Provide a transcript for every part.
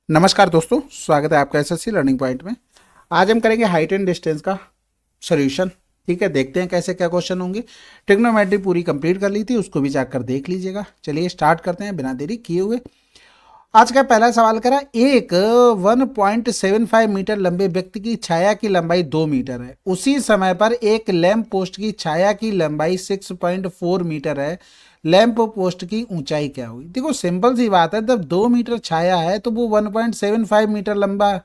नमस्कार दोस्तों, स्वागत है आपका एसएससी लर्निंग पॉइंट में। आज हम करेंगे हाइट एंड डिस्टेंस का सॉल्यूशन। ठीक है, देखते हैं कैसे क्या क्वेश्चन होंगे। ट्रिग्नोमेट्री पूरी कंप्लीट कर ली थी, उसको भी जाकर देख लीजिएगा। चलिए स्टार्ट करते हैं बिना देरी किए हुए। आज का पहला सवाल करा, एक 1.75 मीटर लंबे व्यक्ति की छाया की लंबाई 2 मीटर है। उसी समय पर एक लैंप पोस्ट की छाया की लंबाई 6.4 मीटर है। लैंप पोस्ट की ऊंचाई क्या होगी? देखो सिंपल सी बात है, जब 2 मीटर छाया है तो वो 1.75 मीटर लंबा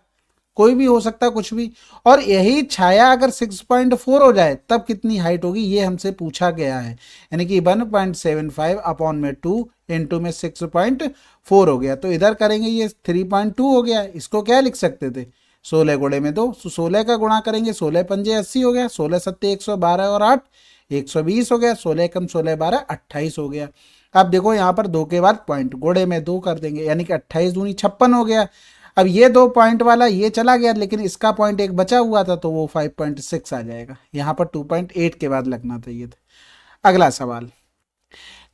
कोई भी हो सकता कुछ भी। और यही छाया अगर 6.4 हो जाए तब कितनी हाइट होगी, ये हमसे पूछा गया है। यानी कि 1.75 अपॉन में 2 इंटू में 6.4 हो गया, तो इधर करेंगे ये 3.2 हो गया। इसको क्या लिख सकते थे? 16 गुणे में 2, 16 का गुणा करेंगे, 16 पंजे 80 हो गया, 16 सत्ते 112 और 8 120 हो गया, 16 कम 16 12 28 हो गया। अब देखो यहाँ पर 2 के बाद पॉइंट, गुणे में 2 कर देंगे, यानी कि 28 दूनी 56 हो गया। अब ये 2 पॉइंट वाला ये चला गया, लेकिन इसका पॉइंट एक बचा हुआ था, तो वो 5.6 आ जाएगा। यहाँ पर 2.8 के बाद लगना चाहिए था। अगला सवाल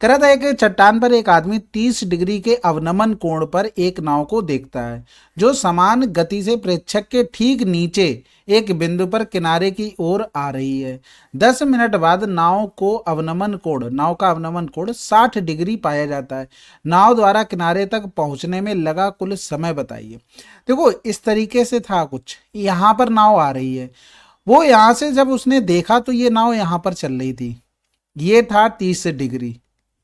कह रहा था, एक चट्टान पर एक आदमी 30 डिग्री के अवनमन कोण पर एक नाव को देखता है, जो समान गति से प्रेक्षक के ठीक नीचे एक बिंदु पर किनारे की ओर आ रही है। 10 मिनट बाद नाव का अवनमन कोण 60 डिग्री पाया जाता है। नाव द्वारा किनारे तक पहुंचने में लगा कुल समय बताइए। देखो इस तरीके से था कुछ, यहाँ पर नाव आ रही है, वो यहाँ से जब उसने देखा तो ये नाव यहाँ पर चल रही थी, ये था 30 डिग्री।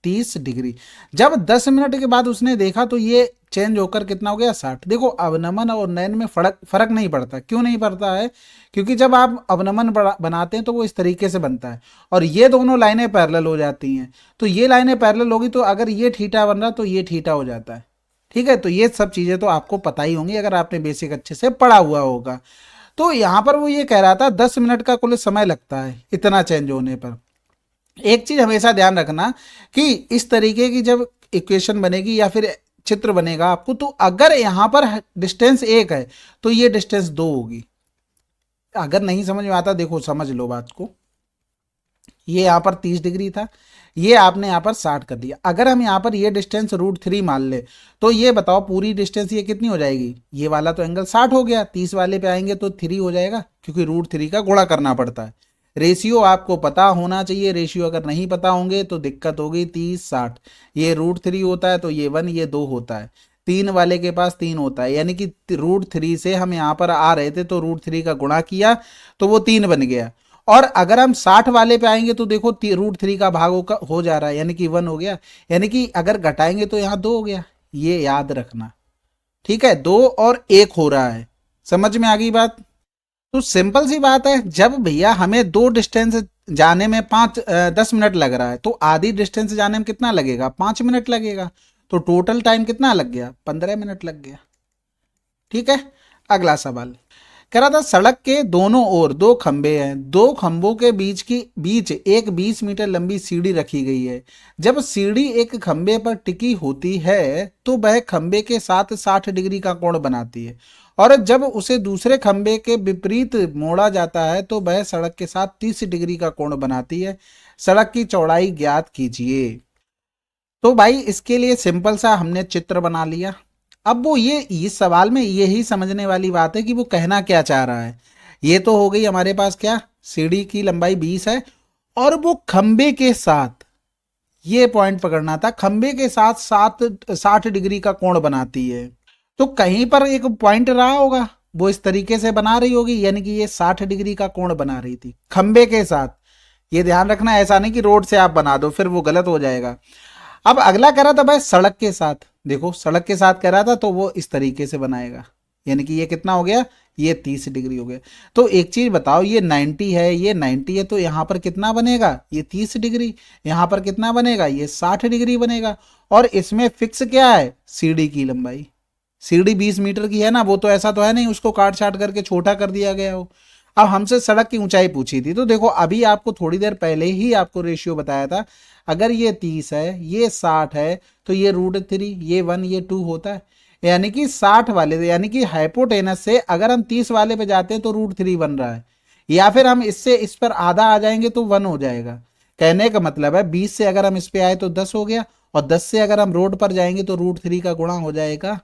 30 डिग्री जब 10 मिनट के बाद उसने देखा तो ये चेंज होकर कितना हो गया, 60। देखो अवनमन और नयन में फर्क नहीं पड़ता। क्यों नहीं पड़ता है? क्योंकि जब आप अवनमन बनाते हैं तो वो इस तरीके से बनता है और ये दोनों लाइनें पैरेलल हो जाती हैं। तो ये लाइनें पैरेलल होगी तो अगर ये थीटा बन रहा तो ये थीटा हो जाता है। ठीक है, तो ये सब चीजें तो आपको पता ही होंगी अगर आपने बेसिक अच्छे से पढ़ा हुआ होगा। तो यहाँ पर वो ये कह रहा था 10 मिनट का कुल समय लगता है इतना चेंज होने पर। एक चीज हमेशा ध्यान रखना कि इस तरीके की जब इक्वेशन बनेगी या फिर चित्र बनेगा आपको, तो अगर यहां पर डिस्टेंस 1 है तो ये डिस्टेंस 2 होगी। अगर नहीं समझ में आता, देखो समझ लो बात को। ये यहाँ पर 30 डिग्री था, ये आपने यहाँ पर 60 कर दिया। अगर हम यहाँ पर ये डिस्टेंस √3 मान ले तो ये बताओ पूरी डिस्टेंस ये कितनी हो जाएगी? ये वाला तो एंगल 60 हो गया, 30 वाले पे आएंगे तो 3 हो जाएगा, क्योंकि √3 का गुणा करना पड़ता है। रेशियो आपको पता होना चाहिए, रेशियो अगर नहीं पता होंगे तो दिक्कत होगी। 30 60, ये √3 होता है तो ये 1 ये 2 होता है, 3 वाले के पास 3 होता है, यानी कि √3 से हम यहाँ पर आ रहे थे तो √3 का गुणा किया तो वो 3 बन गया। और अगर हम 60 वाले पे आएंगे तो देखो √3 का भाग हो जा रहा है, यानी कि 1 हो गया, यानी कि अगर घटाएंगे तो यहाँ 2 हो गया। ये याद रखना, ठीक है? 2 और 1 हो रहा है। समझ में आ गई बात? तो सिंपल सी बात है, जब भैया हमें 2 डिस्टेंस जाने में 10 मिनट लग रहा है तो आधी डिस्टेंस जाने में कितना लगेगा? 5 मिनट लगेगा। तो टोटल टाइम कितना लग गया? 15 मिनट लग गया। ठीक है, अगला सवाल कह रहा था, सड़क के दोनों ओर 2 खंबे हैं, 2 खंभों के बीच एक 20 मीटर लंबी सीढ़ी रखी गई है। जब सीढ़ी एक खंबे पर टिकी होती है तो वह खंबे के साथ 60 डिग्री का कोण बनाती है, और जब उसे दूसरे खंबे के विपरीत मोड़ा जाता है तो वह सड़क के साथ 30 डिग्री का कोण बनाती है। सड़क की चौड़ाई ज्ञात कीजिए। तो भाई इसके लिए सिंपल सा हमने चित्र बना लिया। अब वो ये इस सवाल में यही समझने वाली बात है कि वो कहना क्या चाह रहा है। ये तो हो गई हमारे पास क्या, सीढ़ी की लंबाई 20 है और वो खंबे के साथ, ये पॉइंट पकड़ना था, खंबे के साथ 60 डिग्री का कोण बनाती है। तो कहीं पर एक पॉइंट रहा होगा, वो इस तरीके से बना रही होगी, यानी कि ये 60 डिग्री का कोण बना रही थी खंबे के साथ। ये ध्यान रखना, ऐसा नहीं कि रोड से आप बना दो, फिर वो गलत हो जाएगा। अब अगला कह रहा था भाई सड़क के साथ, देखो सड़क के साथ कह रहा था तो वो इस तरीके से बनाएगा, यानी कि ये कितना हो गया? ये 30 डिग्री हो गया। तो एक चीज बताओ, ये 90 है, ये 90 है, तो यहां पर कितना बनेगा? ये 30 डिग्री। यहां पर कितना बनेगा? ये 60 डिग्री बनेगा। और इसमें फिक्स क्या है? सीढ़ी की लंबाई। सीढ़ी 20 मीटर की है ना, वो तो ऐसा तो है नहीं उसको काट छाट करके छोटा कर दिया गया हो। अब हमसे सड़क की ऊंचाई पूछी थी, तो देखो अभी आपको थोड़ी देर पहले ही आपको रेशियो बताया था, अगर ये 30 है, ये 60 है, तो ये √3, ये 1 ये 2 होता है, यानी कि 60 वाले, यानी कि हाइपोटेनस से अगर हम 30 वाले पे जाते हैं तो √3 बन रहा है, या फिर हम इससे इस पर आधा आ जाएंगे तो 1 हो जाएगा। कहने का मतलब है 20 से अगर हम इस पे आए तो 10 हो गया, और 10 से अगर हम रोड पर जाएंगे तो √3 का गुणा हो जाएगा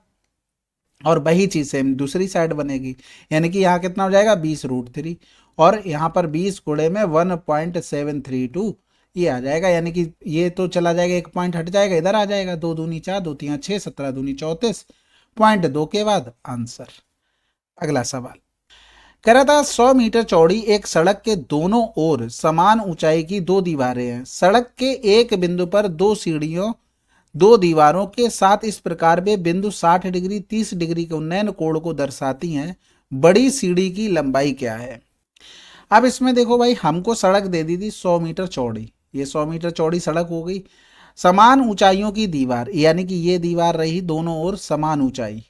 और वही चीज़ सेम दूसरी साइड बनेगी, यानी कि यहाँ कितना हो जाएगा 20√3, और यहाँ पर 20 गुणे में 1.732 ये आ जाएगा, यानी कि ये तो चला जाएगा, एक पॉइंट हट जाएगा, इधर आ जाएगा, 2 दूनी 4, 2 तियां 6, 17 दूनी 34, पॉइंट 2 के बाद आंसर। अगला सवाल कह रहा था 100 मीटर चौड़ी एक सड़क के दोनों ओर समान ऊंचाई की दो दीवारें हैं। सड़क के एक बिंदु पर दो सीढ़ियों दो दीवारों के साथ इस प्रकार वे बिंदु 60 डिग्री 30 डिग्री के उन्नयन कोण को दर्शाती हैं। बड़ी सीढ़ी की लंबाई क्या है? अब इसमें देखो भाई, हमको सड़क दे दी थी 100 मीटर चौड़ी, ये 100 मीटर चौड़ी सड़क हो गई। समान ऊंचाइयों की दीवार, यानी कि ये दीवार रही दोनों ओर समान ऊंचाई,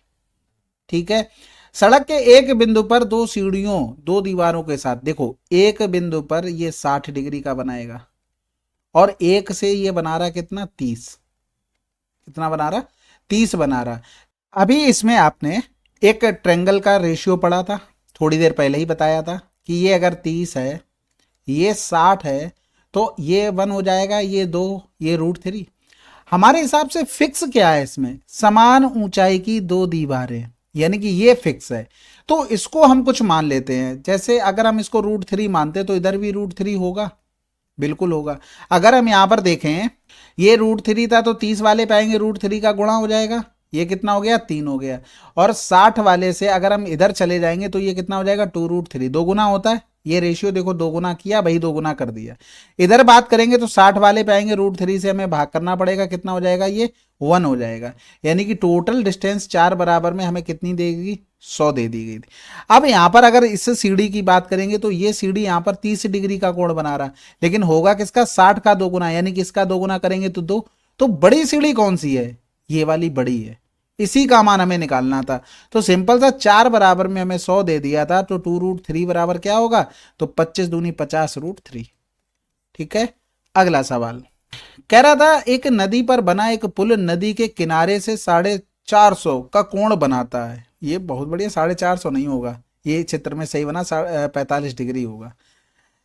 ठीक है। सड़क के एक बिंदु पर दो सीढ़ियों दो दीवारों के साथ, देखो एक बिंदु पर ये 60 डिग्री का बनाएगा, और एक से ये बना रहा कितना 30, कितना बना रहा 30 बना रहा। अभी इसमें आपने एक ट्रेंगल का रेशियो पढ़ा था, थोड़ी देर पहले ही बताया था कि ये अगर 30 है, ये 60 है, तो ये 1 हो जाएगा, ये 2, ये √3। हमारे हिसाब से फिक्स क्या है इसमें, समान ऊंचाई की दो दीवारें, यानी कि ये फिक्स है। तो इसको हम कुछ मान लेते हैं, जैसे अगर हम इसको √3 मानते तो इधर भी √3 होगा, बिल्कुल होगा। अगर हम यहां पर देखें, ये √3 था तो 30 वाले पाएंगे √3 का गुणा हो जाएगा, ये कितना हो गया 3 हो गया। और 60 वाले से अगर हम इधर चले जाएंगे तो ये कितना हो जाएगा 2√3, दो गुना होता है, ये रेशियो देखो दो गुना किया, वही दो गुना कर दिया। इधर बात करेंगे तो 60 वाले पे आएंगे, √3 से हमें भाग करना पड़ेगा, कितना हो जाएगा ये 1 हो जाएगा। यानी कि टोटल डिस्टेंस 4 बराबर में हमें कितनी देगी 100 दे दी गई थी। अब यहाँ पर अगर इस सीढ़ी की बात करेंगे तो ये सीढ़ी यहाँ पर 30 डिग्री का कोण बना रहा, लेकिन होगा किसका 60 का दो गुना, यानी कि इसका दो गुना करेंगे तो 2। तो बड़ी सीढ़ी कौन सी है, ये वाली बड़ी है, इसी का मान हमें निकालना था। तो सिंपल सा 4 बराबर में हमें 100 दे दिया था, तो 2√3 बराबर क्या होगा, तो 25 दूनी 50√3, ठीक है। अगला सवाल कह रहा था एक नदी पर बना एक पुल नदी के किनारे से 450 का कोण बनाता है। ये बहुत बढ़िया, 450 नहीं होगा, ये चित्र में सही बना 45 डिग्री होगा।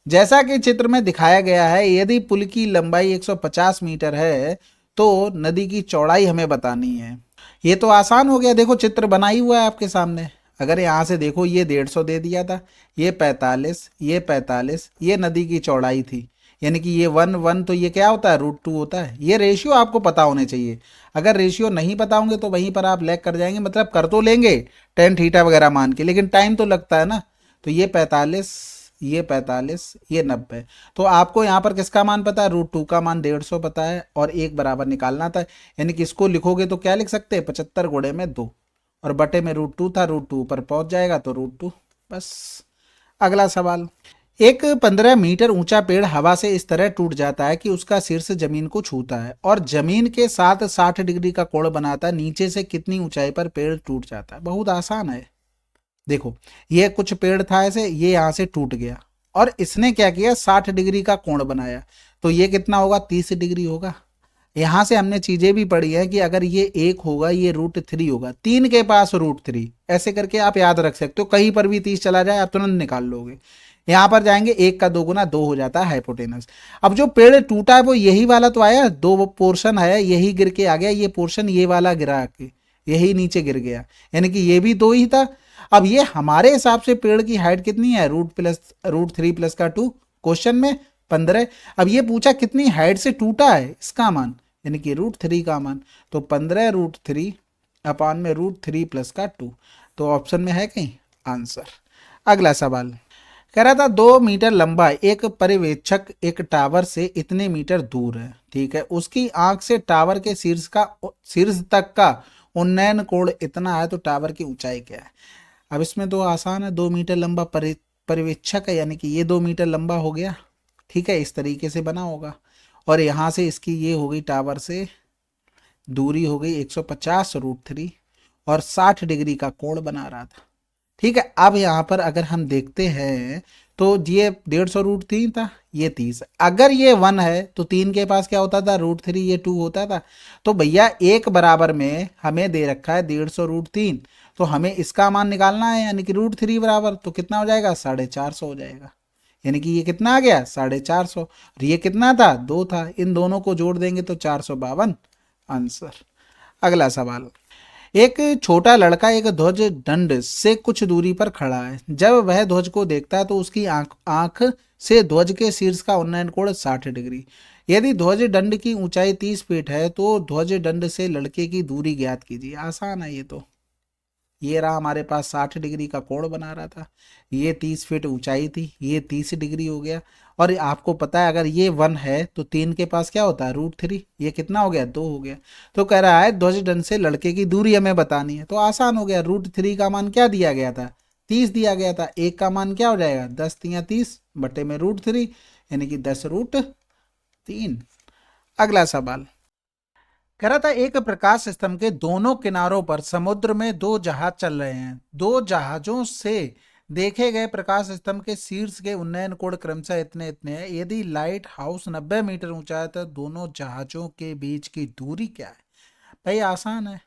जैसा कि चित्र में दिखाया गया है, यदि पुल की लंबाई 150 मीटर है तो नदी की चौड़ाई हमें बतानी है। ये तो आसान हो गया, देखो चित्र बना ही हुआ है आपके सामने। अगर यहाँ से देखो, ये 150 दे दिया था, ये 45, ये 45, ये नदी की चौड़ाई थी, यानी कि ये 1 तो ये क्या होता है √2 होता है। ये रेशियो आपको पता होने चाहिए, अगर रेशियो नहीं पता होंगे तो वहीं पर आप लैग कर जाएंगे, मतलब कर तो लेंगे टेन थीटा वगैरह मान के, लेकिन टाइम तो लगता है ना। तो ये 45, ये 45, ये 90, तो आपको यहाँ पर किसका मान पता है, √2 का मान 150 पता है, और एक बराबर निकालना था। यानी कि इसको लिखोगे तो क्या लिख सकते हैं 75 गुणे में 2, और बटे में √2 था, √2 पर पहुंच जाएगा तो √2 बस। अगला सवाल, एक 15 मीटर ऊंचा पेड़ हवा से इस तरह टूट जाता है कि उसका शीर्ष जमीन को छूता है और जमीन के साथ 60 डिग्री का कोण बनाता है। नीचे से कितनी ऊंचाई पर पेड़ टूट जाता है? बहुत आसान है। देखो, ये कुछ पेड़ था ऐसे, ये यहां से टूट गया और इसने क्या किया 60 डिग्री का कोण बनाया, तो ये कितना होगा 30 डिग्री होगा। यहां से हमने चीजें भी पढ़ी है कि अगर ये 1 होगा, ये √3 होगा, 3 के पास √3, ऐसे करके आप याद रख सकते हो। कहीं पर भी 30 चला जाए आप तुरंत निकाल लोगे। यहां पर जाएंगे, 1 का 2 गुना 2 हो जाता है हाइपोटेनस। अब जो पेड़ टूटा है वो यही वाला तो आया, दो पोर्शन आया, यही गिर के आ गया, ये पोर्शन ये वाला गिरा के यही नीचे गिर गया, यानी कि ये भी 2 ही था। अब ये हमारे हिसाब से पेड़ की हाइट कितनी है, √3 प्लस का 2, क्वेश्चन में 15। अब ये पूछा कितनी हाइट से टूटा है, इसका मान यानी कि √3 का मान, तो 15√3 अपान में √3 प्लस का 2, तो ऑप्शन में है कहीं आंसर। अगला सवाल कह रहा था 2 मीटर लंबा एक पर्यवेक्षक एक टावर से इतने मीटर दूर है, ठीक है, उसकी आंख से टावर के शीर्ष तक का उन्नयन कोण इतना है, तो टावर की ऊंचाई क्या है? अब इसमें तो आसान है, 2 मीटर लंबा पर्यवेक्षक है, यानी कि ये 2 मीटर लंबा हो गया, ठीक है, इस तरीके से बना होगा। और यहाँ से इसकी ये हो गई टावर से दूरी हो गई 150 √3 और 60 डिग्री का कोण बना रहा था, ठीक है। अब यहाँ पर अगर हम देखते हैं तो ये 150 √3 था, ये 30, अगर ये 1 है तो 3 के पास क्या होता था √3, ये 2 होता था। तो भैया एक बराबर में हमें दे रखा है 150 √3, तो हमें इसका मान निकालना है, यानी कि √3 बराबर, तो कितना हो जाएगा 450 हो जाएगा, यानी कि ये कितना आ गया 450, और ये कितना था 2 था, इन दोनों को जोड़ देंगे तो 452 आंसर। अगला सवाल, एक छोटा लड़का एक ध्वज दंड से कुछ दूरी पर खड़ा है। जब वह ध्वज को देखता है तो उसकी आंख आंख से ध्वज के शीर्ष का उन्नयन कोण 60 डिग्री। यदि ध्वज दंड की ऊंचाई 30 फीट है तो ध्वज दंड से लड़के की दूरी ज्ञात कीजिए। आसान है ये तो। ये रहा हमारे पास 60 डिग्री का कोण बना रहा था, ये 30 फीट ऊंचाई थी, ये 30 डिग्री हो गया। और आपको पता है अगर ये 1 है तो 3 के पास क्या होता है √3, ये कितना हो गया 2 हो गया। तो कह रहा है ध्वज दंड से लड़के की दूरी हमें बतानी है, तो आसान हो गया। √3 का मान क्या दिया गया था, 30 दिया गया था। एक का मान क्या हो जाएगा 10×3 बटे में √3 यानी कि 10√3। अगला सवाल कह रहा था एक प्रकाश स्तंभ के दोनों किनारों पर समुद्र में 2 जहाज चल रहे हैं। 2 जहाजों से देखे गए प्रकाश स्तंभ के शीर्ष के उन्नयन कोण क्रमशः इतने इतने हैं। यदि लाइट हाउस 90 मीटर ऊंचा है तो दोनों जहाजों के बीच की दूरी क्या है। भाई आसान है।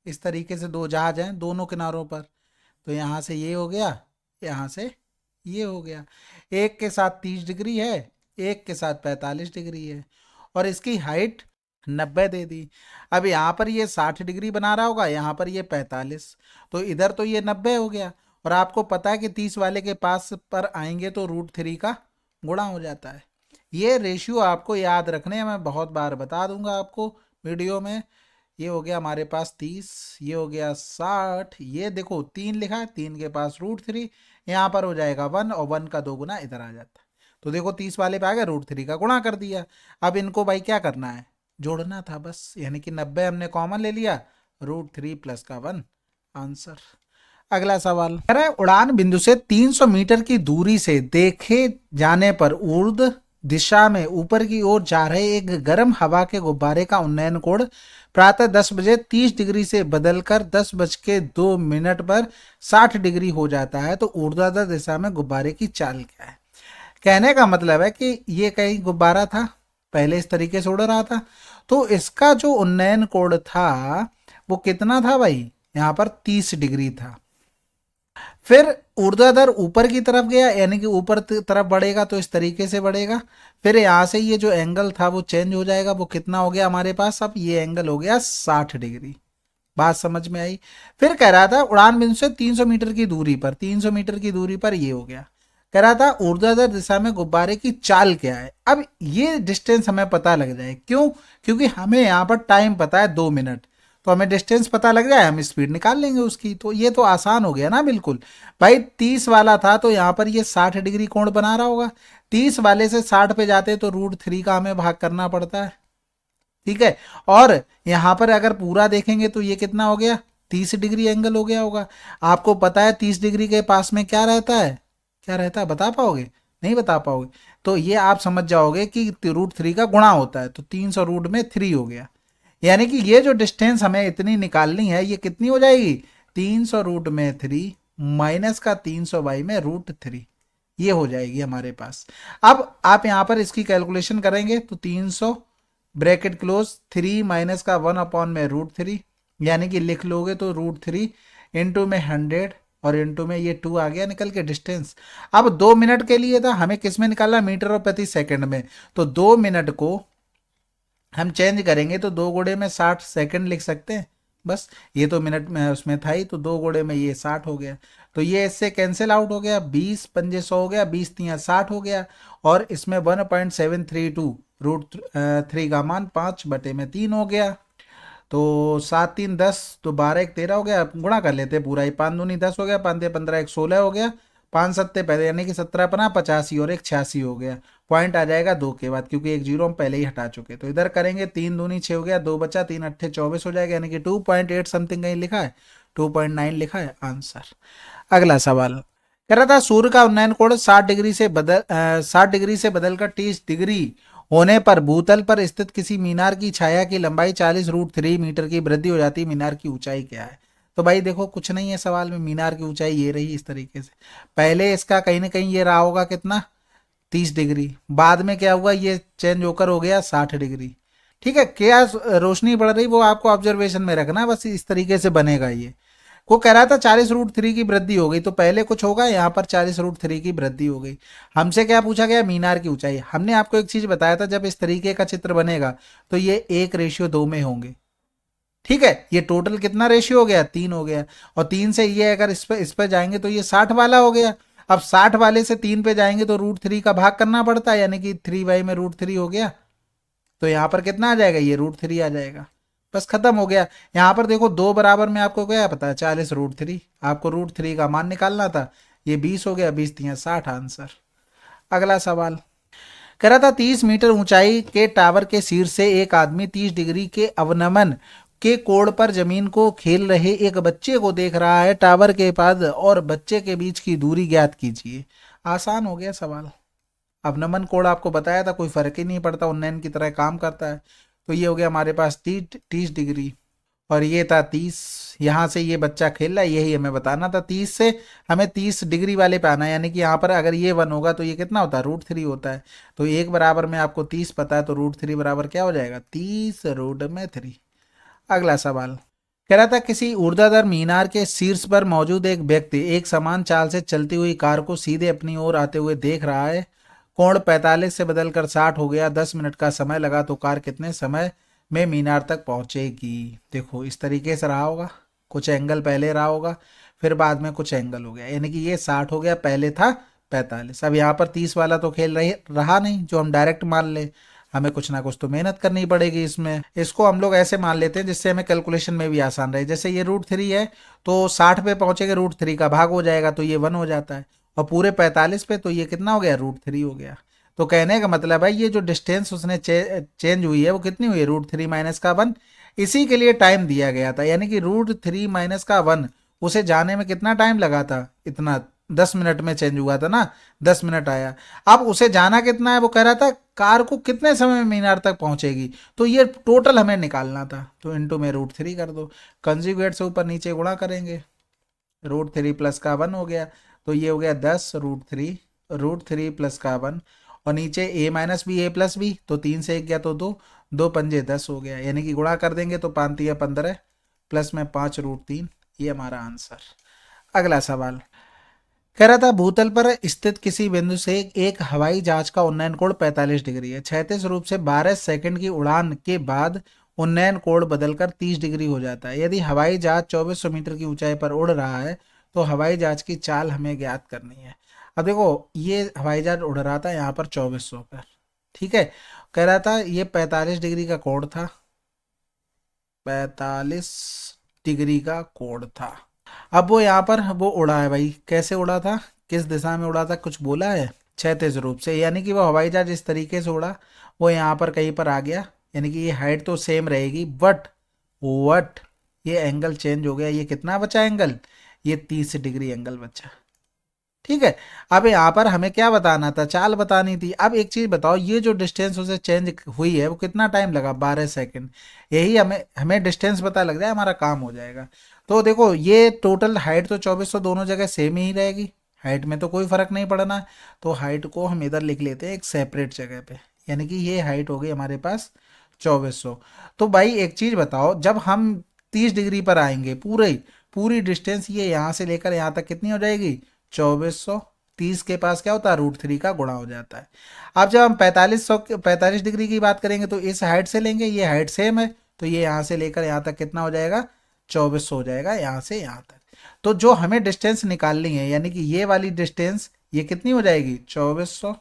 इस तरीके से 2 जहाज हैं दोनों किनारों पर, तो यहां से ये हो गया, यहां से ये हो गया। एक के साथ 30 डिग्री है, एक के साथ 45 डिग्री है, और इसकी हाइट 90 दे दी। अब यहाँ पर ये 60 डिग्री बना रहा होगा, यहाँ पर ये 45, तो इधर तो ये 90 हो गया। और आपको पता है कि 30 वाले के पास पर आएंगे तो √3 का गुणा हो जाता है। ये रेशियो आपको याद रखने हैं, मैं बहुत बार बता दूंगा आपको वीडियो में। ये हो गया हमारे पास 30, ये हो गया 60, ये देखो 3 लिखा है, 3 के पास √3, यहाँ पर हो जाएगा 1 और 1 का 2 गुना इधर आ जाता है। तो देखो 30 वाले पे आ गया, √3 का गुणा कर दिया। अब इनको भाई क्या करना है, जोड़ना था बस, यानी कि 90 हमने कॉमन ले लिया, √3 प्लस का 1 आंसर। अगला सवाल कह रहा है उड़ान बिंदु से 300 मीटर की दूरी से देखे जाने पर ऊर्ध्व दिशा में ऊपर की ओर जा रहे एक गर्म हवा के गुब्बारे का उन्नयन कोण प्रातः 10 बजे 30 डिग्री से बदलकर 10:02 पर 60 डिग्री हो जाता है, तो ऊर्ध्वाधर दिशा में गुब्बारे की चाल क्या है। कहने का मतलब है कि ये कहीं गुब्बारा था, पहले इस तरीके से उड़ रहा था, तो इसका जो उन्नयन कोण था वो कितना था भाई, यहाँ पर 30 डिग्री था। फिर ऊर्ध्वाधर ऊपर की तरफ गया, यानी कि ऊपर तरफ बढ़ेगा तो इस तरीके से बढ़ेगा। फिर यहां से ये जो एंगल था वो चेंज हो जाएगा, वो कितना हो गया हमारे पास, अब ये एंगल हो गया 60 डिग्री। बात समझ में आई। फिर कह रहा था उड़ान बिंदु से 300 मीटर की दूरी पर, 300 मीटर की दूरी पर ये हो गया। कह रहा था ऊर्ध्वाधर दिशा में गुब्बारे की चाल क्या है। अब ये डिस्टेंस हमें पता लग जाए, क्यों, क्योंकि हमें यहाँ पर टाइम पता है 2 मिनट, तो हमें डिस्टेंस पता लग जाए, हम स्पीड निकाल लेंगे उसकी। तो ये तो आसान हो गया ना बिल्कुल। भाई 30 वाला था तो यहाँ पर ये 60 डिग्री कोण बना रहा होगा, 30 वाले से 60 पे जाते तो √3 का हमें भाग करना पड़ता है, ठीक है। और यहाँ पर अगर पूरा देखेंगे तो ये कितना हो गया, 30 डिग्री एंगल हो गया होगा। आपको पता है 30 डिग्री के पास में क्या रहता है, क्या रहता है, बता पाओगे, नहीं बता पाओगे, तो ये आप समझ जाओगे कि √3 का गुणा होता है, तो 300 रूट में 3 हो गया। यानी कि ये जो डिस्टेंस हमें इतनी निकालनी है ये कितनी हो जाएगी, 300 रूट में 3 माइनस का 300 बाई में √3, ये हो जाएगी हमारे पास। अब आप यहाँ पर इसकी कैलकुलेशन करेंगे तो 300 ब्रैकेट क्लोज 3 माइनस का 1 अपॉन में √3, यानी कि लिख लोगे तो √3 इंटू में 100 और इंटू में ये 2 आ गया निकल के डिस्टेंस। अब 2 मिनट के लिए था, हमें किस में निकालना, मीटर और प्रति सेकंड में। तो 2 मिनट को हम चेंज करेंगे तो 2 गुणे में 60 सेकंड लिख सकते हैं बस। ये तो मिनट में उसमें था ही, तो 2 गुणे में ये 60 हो गया, तो ये इससे कैंसिल आउट हो गया, 20 पंजे 100 हो गया, 20 तिया 60 हो गया। और इसमें 1.732 √3 का मान 5/3 हो गया। तो 7 3 10, तो 12 1 13 हो गया, गुणा कर लेते पूरा ही, 5 दूनी 10 हो गया, 5 15 1 16 हो गया, 5 सत्ते पहले यानी कि 17 पना 85 और 1 86 हो गया। पॉइंट आ जाएगा 2 के बाद, क्योंकि एक जीरो हम पहले ही हटा चुके। तो इधर करेंगे 3 दूनी 6 हो गया, 2 बचा, 3 अट्ठे 24 हो जाएगा, यानी कि 2.8 समथिंग कहीं लिखा है, 2.9 लिखा है आंसर। अगला सवाल कह रहा था सूर्य का उन्नयन कोण 60 डिग्री से बदलकर 30 डिग्री होने पर भूतल पर स्थित किसी मीनार की छाया की लंबाई 40 √3 मीटर की वृद्धि हो जाती है। मीनार की ऊंचाई क्या है। तो भाई देखो कुछ नहीं है सवाल में, मीनार की ऊंचाई ये रही इस तरीके से। पहले इसका कहीं ना कहीं ये रहा होगा कितना, 30 डिग्री, बाद में क्या हुआ ये चेंज होकर हो गया 60 डिग्री। ठीक है, क्या रोशनी बढ़ रही वो आपको ऑब्जर्वेशन में रखना, बस इस तरीके से बनेगा ये। वो कह रहा था 40 √3 की वृद्धि हो गई, तो पहले कुछ होगा, यहाँ पर 40 √3 की वृद्धि हो गई। हमसे क्या पूछा गया, मीनार की ऊंचाई। हमने आपको एक चीज बताया था, जब इस तरीके का चित्र बनेगा तो ये 1:2 में होंगे, ठीक है, ये टोटल कितना रेशियो हो गया, 3 हो गया। और 3 से ये अगर इस पे जाएंगे तो ये 60 वाला हो गया। अब 60 वाले से 3 पे जाएंगे तो √3 का भाग करना पड़ता है, यानी कि 3y में √3 हो गया। तो यहाँ पर कितना आ जाएगा, ये √3 आ जाएगा। बस खत्म हो गया। यहाँ पर देखो 2 बराबर में आपको क्या पता है, 40 √3। आपको √3 का मान निकालना था, ये 20 हो गया, 20×3 = 60 आंसर। अगला सवाल कह रहा था 30 मीटर ऊंचाई के टावर के शीर्ष से एक आदमी 30 डिग्री के अवनमन के कोण पर जमीन को खेल रहे एक बच्चे को देख रहा है। टावर के पास और बच्चे के बीच की दूरी ज्ञात कीजिए। आसान हो गया सवाल। अवनमन कोण आपको बताया था, कोई फर्क ही नहीं पड़ता, उन्नयन की तरह काम करता है। तो ये हो गया हमारे पास 30 डिग्री, और ये था 30। यहाँ से ये बच्चा खेल रहा है, यही हमें बताना था। 30 से हमें 30 डिग्री वाले पे आना है, यानी कि यहाँ पर अगर ये 1 होगा तो ये कितना होता है, √3 होता है। तो एक बराबर में आपको 30 पता है, तो √3 बराबर क्या हो जाएगा, 30√3। अगला सवाल कह रहा था किसी ऊर्ध्वाधर मीनार के शीर्ष पर मौजूद एक व्यक्ति एक समान चाल से चलती हुई कार को सीधे अपनी ओर आते हुए देख रहा है। कोण 45 से बदलकर 60 हो गया, 10 मिनट का समय लगा, तो कार कितने समय में मीनार तक पहुंचेगी। देखो इस तरीके से रहा होगा, कुछ एंगल पहले रहा होगा, फिर बाद में कुछ एंगल हो गया, यानी कि ये 60 हो गया, पहले था 45। अब यहाँ पर 30 वाला तो खेल रहा नहीं जो हम डायरेक्ट मान ले, हमें कुछ ना कुछ तो मेहनत करनी पड़ेगी इसमें। इसको हम लोग ऐसे मान लेते हैं जिससे हमें कैलकुलेशन में भी आसान रहे। जैसे ये √3 है, तो 60 पे पहुंचेगा, √3 का भाग हो जाएगा, तो ये 1 हो जाता है। और पूरे 45 पे तो ये कितना हो गया, √3 हो गया। तो कहने का मतलब है ये जो डिस्टेंस उसने चेंज हुई है वो कितनी हुई है, √3 माइनस का 1। इसी के लिए टाइम दिया गया था, यानी कि √3 माइनस का 1 उसे जाने में कितना टाइम लगा था, इतना 10 मिनट में चेंज हुआ था ना, 10 मिनट आया। अब उसे जाना कितना है, वो कह रहा था कार को कितने समय में मीनार तक पहुंचेगी, तो ये टोटल हमें निकालना था। तो इंटू में √3 कर दो, कंजुगेट से ऊपर नीचे गुणा करेंगे, √3 प्लस का 1 हो गया, तो ये हो गया 10 √3 प्लस का 1, और नीचे a minus b a plus b, तो 3 से 1 गया तो 2, 2 पंजे 10 हो गया, यानी कि गुणा कर देंगे तो 5 या 15 प्लस में 5 √3, ये हमारा आंसर। अगला सवाल कह रहा था भूतल पर स्थित किसी बिंदु से एक हवाई जहाज का उन्नयन कोण 45 डिग्री है। क्षैतिज रूप से 12 सेकंड की उड़ान के बाद उन्नयन कोण बदलकर 30 डिग्री हो जाता है। यदि हवाई जहाज 2400 मीटर की ऊंचाई पर उड़ रहा है तो हवाई जहाज की चाल हमें ज्ञात करनी है। अब देखो ये हवाई जहाज उड़ रहा था यहाँ पर 2400 पर, ठीक है। कह रहा था ये 45 डिग्री का कोण था, 45 डिग्री का कोण था। अब वो यहाँ पर वो उड़ा है भाई, कैसे उड़ा था, किस दिशा में उड़ा था, कुछ बोला है, क्षैतिज रूप से, यानी कि वो हवाई जहाज इस तरीके से उड़ा, वो यहाँ पर कहीं पर आ गया, यानी कि ये हाइट तो सेम रहेगी, बट ये एंगल चेंज हो गया। ये कितना बचा एंगल, ये 30 डिग्री एंगल बचा, ठीक है। अब यहाँ पर हमें क्या बताना था, चाल बतानी थी। अब एक चीज बताओ, ये जो डिस्टेंस उसे चेंज हुई है वो कितना टाइम लगा, 12 सेकंड। यही हमें डिस्टेंस पता लग जाए, हमारा काम हो जाएगा। तो देखो ये टोटल हाइट तो 2400 दोनों जगह सेम ही रहेगी, हाइट में तो कोई फर्क नहीं पड़ना। तो हाइट को हम इधर लिख लेते हैं एक सेपरेट जगह पे, यानी कि ये हाइट हो गई हमारे पास 2400। तो भाई एक चीज बताओ, जब हम 30 डिग्री पर आएंगे पूरी डिस्टेंस ये यहाँ से लेकर यहाँ तक कितनी हो जाएगी, 2400। 30 के पास क्या होता है, √3 का गुणा हो जाता है। अब जब हम 45 डिग्री की बात करेंगे तो इस हाइट से लेंगे, ये हाइट सेम है, तो ये यहाँ से लेकर यहाँ तक कितना हो जाएगा, 2400 हो जाएगा, यहाँ से यहाँ तक। तो जो हमें डिस्टेंस निकालनी है, यानी कि ये वाली डिस्टेंस ये कितनी हो जाएगी, 2400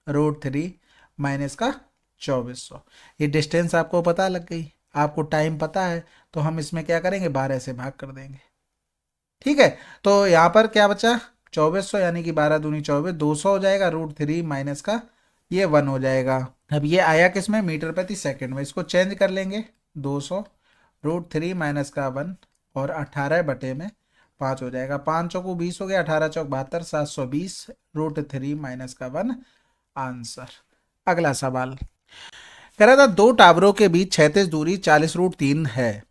√3 माइनस का 2400। ये डिस्टेंस आपको पता लग गई, आपको टाइम पता है, तो हम इसमें क्या करेंगे, 12 से भाग कर देंगे, ठीक है। तो यहाँ पर क्या बचा, 2400, यानी कि 12 दूनी 24, 200 हो जाएगा, √3 माइनस का ये 1 हो जाएगा। अब ये आया किस में, मीटर प्रति सेकंड में, इसको चेंज कर लेंगे, 200 √3 माइनस का 1 और 18 बटे में 5 हो जाएगा, 5 चौको 20 हो गया, 18 चौक 72, 720 √3 माइनस का 1 आंसर। अगला सवाल कह रहा था दो टावरों के बीच क्षैतिज दूरी 40 √3 है।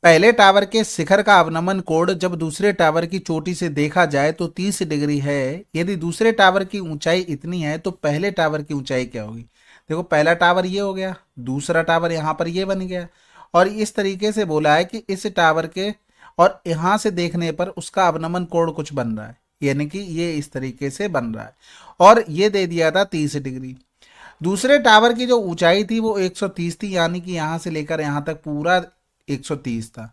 पहले टावर के शिखर का अवनमन कोण जब दूसरे टावर की चोटी से देखा जाए तो 30 डिग्री है। यदि दूसरे टावर की ऊंचाई इतनी है तो पहले टावर की ऊंचाई क्या होगी। देखो पहला टावर ये हो गया, दूसरा टावर यहाँ पर ये बन गया, और इस तरीके से बोला है कि इस टावर के और यहाँ से देखने पर उसका अवनमन कोण कुछ बन रहा है, यानी कि ये इस तरीके से बन रहा है, और ये दे दिया था 30 डिग्री। दूसरे टावर की जो ऊंचाई थी वो 130 थी, यानी कि यहाँ से लेकर यहाँ तक पूरा 130 था।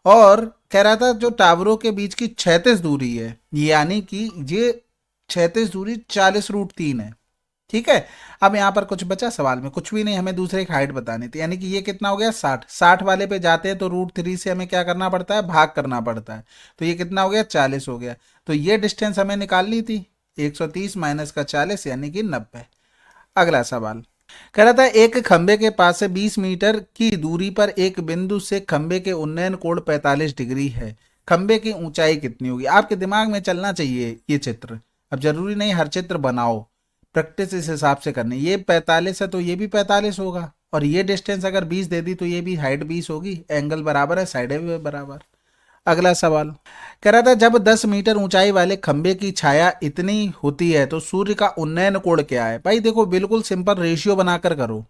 और कह रहा था जो टावरों के बीच की क्षैतिज दूरी है, यानी कि ये क्षैतिज दूरी 40√3 है। ठीक है। अब यहाँ पर कुछ बचा सवाल में, कुछ भी नहीं, हमें दूसरे की हाइट बतानी थी, यानी कि ये कितना हो गया 60। 60 वाले पे जाते हैं तो √3 से हमें क्या करना पड़ता है, भाग करना पड़ता है। तो ये कितना हो गया 40 हो गया। तो ये डिस्टेंस हमें निकालनी थी, 130 माइनस का 40 यानी कि 90। अगला सवाल कह रहा था एक खंबे के पास से 20 मीटर की दूरी पर एक बिंदु से खंबे के उन्नयन कोण 45 डिग्री है, खंबे की ऊंचाई कितनी होगी। आपके दिमाग में चलना चाहिए ये चित्र। अब जरूरी नहीं हर चित्र बनाओ, प्रैक्टिस इस हिसाब से करनी। ये 45 है तो ये भी 45 होगा, और ये डिस्टेंस अगर 20 दे दी तो ये भी हाइट 20 होगी, एंगल बराबर है, साइडें भी बराबर। अगला सवाल कह रहा था जब 10 मीटर ऊंचाई वाले खंबे की छाया इतनी होती है तो सूर्य का उन्नयन कोण क्या है। भाई देखो बिल्कुल सिंपल रेशियो बनाकर करो।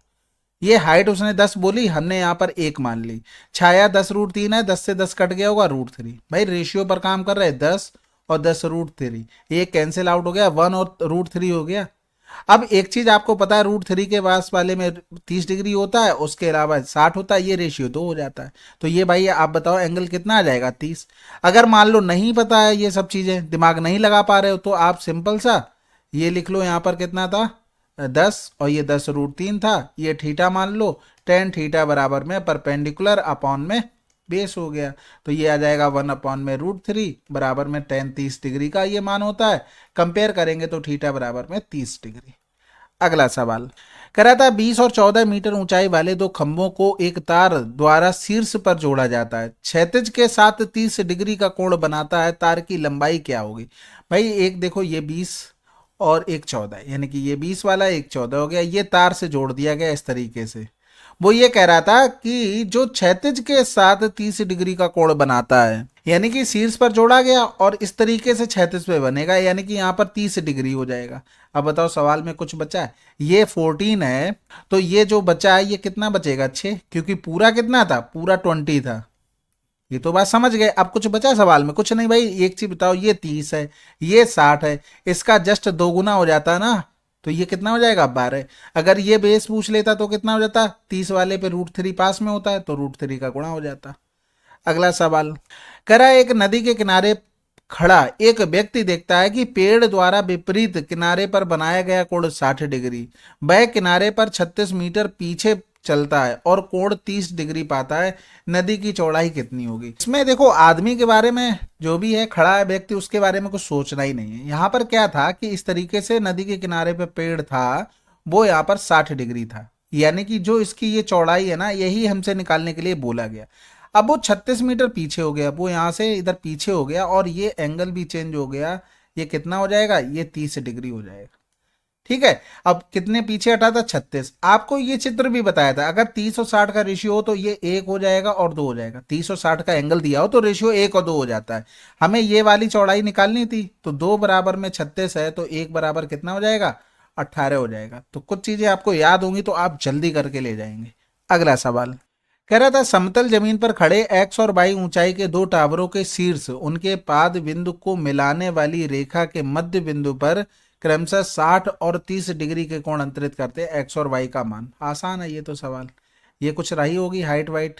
ये हाइट उसने 10 बोली, हमने यहाँ पर 1 मान ली। छाया 10√3 है, 10 से 10 कट गया होगा √3। भाई रेशियो पर काम कर रहे हैं, 10 और 10√3, ये कैंसिल आउट हो गया, 1 और √3 हो गया। अब एक चीज आपको पता है, √3 के पास वाले में 30 डिग्री होता है, उसके अलावा 60 होता है, ये रेशियो 2 हो जाता है। तो ये भाई आप बताओ एंगल कितना आ जाएगा 30। अगर मान लो नहीं पता है ये सब चीजें, दिमाग नहीं लगा पा रहे हो, तो आप सिंपल सा ये लिख लो, यहाँ पर कितना था 10 और ये 10√3 था, ये थीटा मान लो, टेन थीटा बराबर में परपेंडिकुलर अपॉन में बेस हो गया। तो ये आ जाएगा 1 अपॉन में √3 बराबर में टेन 30 डिग्री का ये मान होता है। कंपेयर करेंगे तो थीटा बराबर में 30 डिग्री। अगला सवाल कह रहा था 20 और 14 मीटर ऊंचाई वाले दो खंभों को एक तार द्वारा शीर्ष पर जोड़ा जाता है, क्षैतिज के साथ 30 डिग्री का कोण बनाता है, तार की लंबाई क्या होगी। भाई एक देखो ये 20 और एक 14, यानी कि ये 20 वाला एक 14 हो गया, ये तार से जोड़ दिया गया इस तरीके से। वो ये कह रहा था कि जो क्षैतिज के साथ 30 डिग्री का कोण बनाता है, यानी कि शीर्ष पर जोड़ा गया और इस तरीके से क्षैतिज पे बनेगा, यानी कि यहाँ पर 30 डिग्री हो जाएगा। अब बताओ सवाल में कुछ बचा है, ये 14 है तो ये जो बचा है ये कितना बचेगा 6, क्योंकि पूरा कितना था, पूरा 20 था। ये तो बात समझ गए। अब कुछ बचा सवाल में, कुछ नहीं भाई। एक चीज बताओ, ये 30 है, ये 60 है, इसका जस्ट 2 गुना हो जाता ना, तो ये कितना हो जाएगा 12। अगर ये बेस पूछ लेता तो कितना हो जाता, 30 वाले पे √3 पास में होता है तो √3 का गुणा हो जाता। अगला सवाल करा एक नदी के किनारे खड़ा एक व्यक्ति देखता है कि पेड़ द्वारा विपरीत किनारे पर बनाया गया कोण 60 डिग्री, वह किनारे पर 36 मीटर पीछे चलता है और कोण 30 डिग्री पाता है, नदी की चौड़ाई कितनी होगी। इसमें देखो आदमी के बारे में, जो भी है खड़ा है व्यक्ति, उसके बारे में कुछ सोचना ही नहीं है। यहाँ पर क्या था कि इस तरीके से नदी के किनारे पे पेड़ था, वो यहाँ पर 60 डिग्री था, यानी कि जो इसकी ये चौड़ाई है ना, यही हमसे निकालने के लिए बोला गया। अब वो 36 मीटर पीछे हो गया, वो यहाँ से इधर पीछे हो गया और ये एंगल भी चेंज हो गया, ये कितना हो जाएगा, ये 30 डिग्री हो जाएगा। ठीक है। अब कितने पीछे हटा था, 36। आपको ये चित्र भी बताया था, अगर 30 और 60 का रेशियो हो तो ये 1 हो जाएगा और 2 हो जाएगा। 30 और 60 का एंगल दिया हो तो रेशियो 1 और 2 हो जाता है। हमें ये वाली चौड़ाई निकालनी थी, तो 2 बराबर में 36 है तो 1 बराबर कितना हो जाएगा, 18 हो जाएगा। तो कुछ चीजें आपको याद होंगी तो आप जल्दी करके ले जाएंगे। अगला सवाल कह रहा था समतल जमीन पर खड़े एक्स और वाई ऊंचाई के दो टावरों के शीर्ष उनके पाद बिंदु को मिलाने वाली रेखा के मध्य बिंदु पर क्रमशः 60 और 30 डिग्री के कोण अंतरित करते हैं, एक्स और वाई का मान। आसान है ये तो सवाल, ये कुछ रही होगी हाइट वाइट।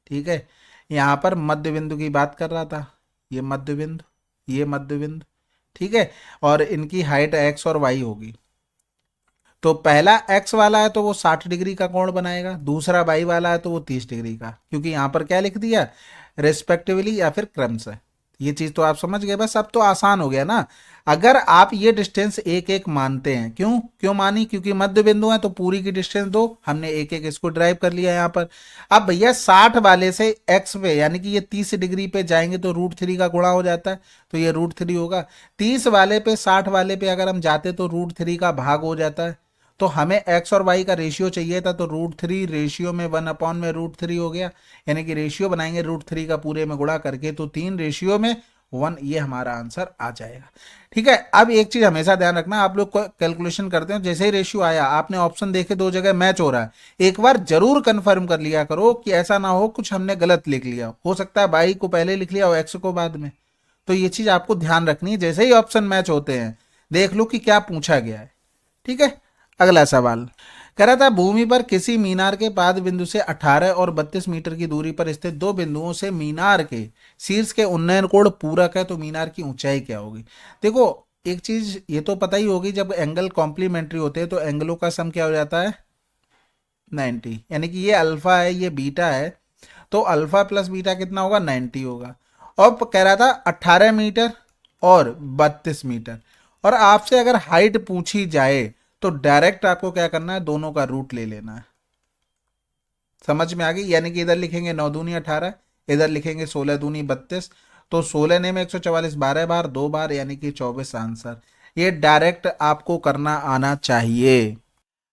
ठीक है। यहाँ पर मध्य बिंदु की बात कर रहा था, ये मध्य बिंदु, ये मध्य बिंदु। ठीक है। और इनकी हाइट एक्स और वाई होगी। तो पहला x वाला है तो वो 60 डिग्री का कोण बनाएगा, दूसरा y वाला है तो वो 30 डिग्री का, क्योंकि यहां पर क्या लिख दिया, रेस्पेक्टिवली या फिर क्रमशः। ये चीज तो आप समझ गए। बस अब तो आसान हो गया ना। अगर आप ये डिस्टेंस एक एक मानते हैं, क्यों क्यों मानी, क्योंकि मध्य बिंदु है तो पूरी की डिस्टेंस दो, हमने एक एक इसको ड्राइव कर लिया यहाँ पर। अब भैया 60 वाले से x पे, यानी कि ये 30 डिग्री पे जाएंगे तो √3 का गुणा हो जाता है, तो ये √3 होगा। 30 वाले पे 60 वाले पे अगर हम जाते तो √3 का भाग हो जाता है। तो हमें x और y का रेशियो चाहिए था, तो √3 रेशियो में 1 अपॉन में √3 हो गया, यानी कि रेशियो बनाएंगे √3 का पूरे में गुणा करके, तो 3 रेशियो में 1, ये हमारा आंसर आ जाएगा। ठीक है। अब एक चीज हमेशा ध्यान रखना, आप लोग कैलकुलेशन करते हो, जैसे ही रेशियो आया आपने ऑप्शन देखे 2 जगह मैच हो रहा है, एक बार जरूर कंफर्म कर लिया करो कि ऐसा ना हो कुछ हमने गलत लिख लिया। हो सकता है y को पहले लिख लिया और x को बाद में। तो ये चीज आपको ध्यान रखनी है, जैसे ही ऑप्शन मैच होते हैं देख लो कि क्या पूछा गया है। ठीक है। अगला सवाल कह रहा था भूमि पर किसी मीनार के पाद बिंदु से 18 और 32 मीटर की दूरी पर स्थित दो बिंदुओं से मीनार के शीर्ष के उन्नयन कोण पूरक है, तो मीनार की ऊंचाई क्या होगी। देखो एक चीज ये तो पता ही होगी, जब एंगल कॉम्प्लीमेंट्री होते हैं तो एंगलों का सम क्या हो जाता है 90, यानी कि ये अल्फा है ये बीटा है, तो अल्फा प्लस बीटा कितना होगा 90 होगा। और कह रहा था 18 मीटर और 32 मीटर, और आपसे अगर हाइट पूछी जाए तो डायरेक्ट आपको क्या करना है, दोनों का रूट ले लेना है। समझ में आ गई, यानी कि इधर लिखेंगे 9 दूनी 18, इधर लिखेंगे 16 दूनी 32, तो 16 ने में 144, 12 बार 2 बार, यानी कि 24 आंसर। ये डायरेक्ट आपको करना आना चाहिए।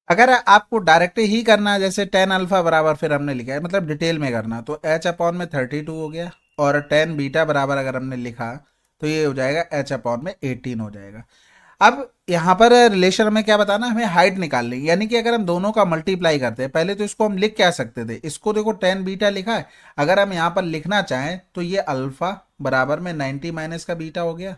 अगर आपको डायरेक्ट ही करना है, जैसे टेन अल्फा बराबर, फिर हमने लिखा है मतलब डिटेल में करना, तो एच अपॉन में 32 हो गया, और टेन बीटा बराबर अगर हमने लिखा तो ये हो जाएगा एच अपॉन में 18 हो जाएगा। अब यहाँ पर रिलेशन में क्या बताना, हमें हाइट निकालनी, यानी कि अगर हम दोनों का मल्टीप्लाई करते हैं, पहले तो इसको हम लिख क्या सकते थे, इसको देखो टेन बीटा लिखा है, अगर हम यहाँ पर लिखना चाहें तो ये अल्फा बराबर में 90 माइनस का बीटा हो गया।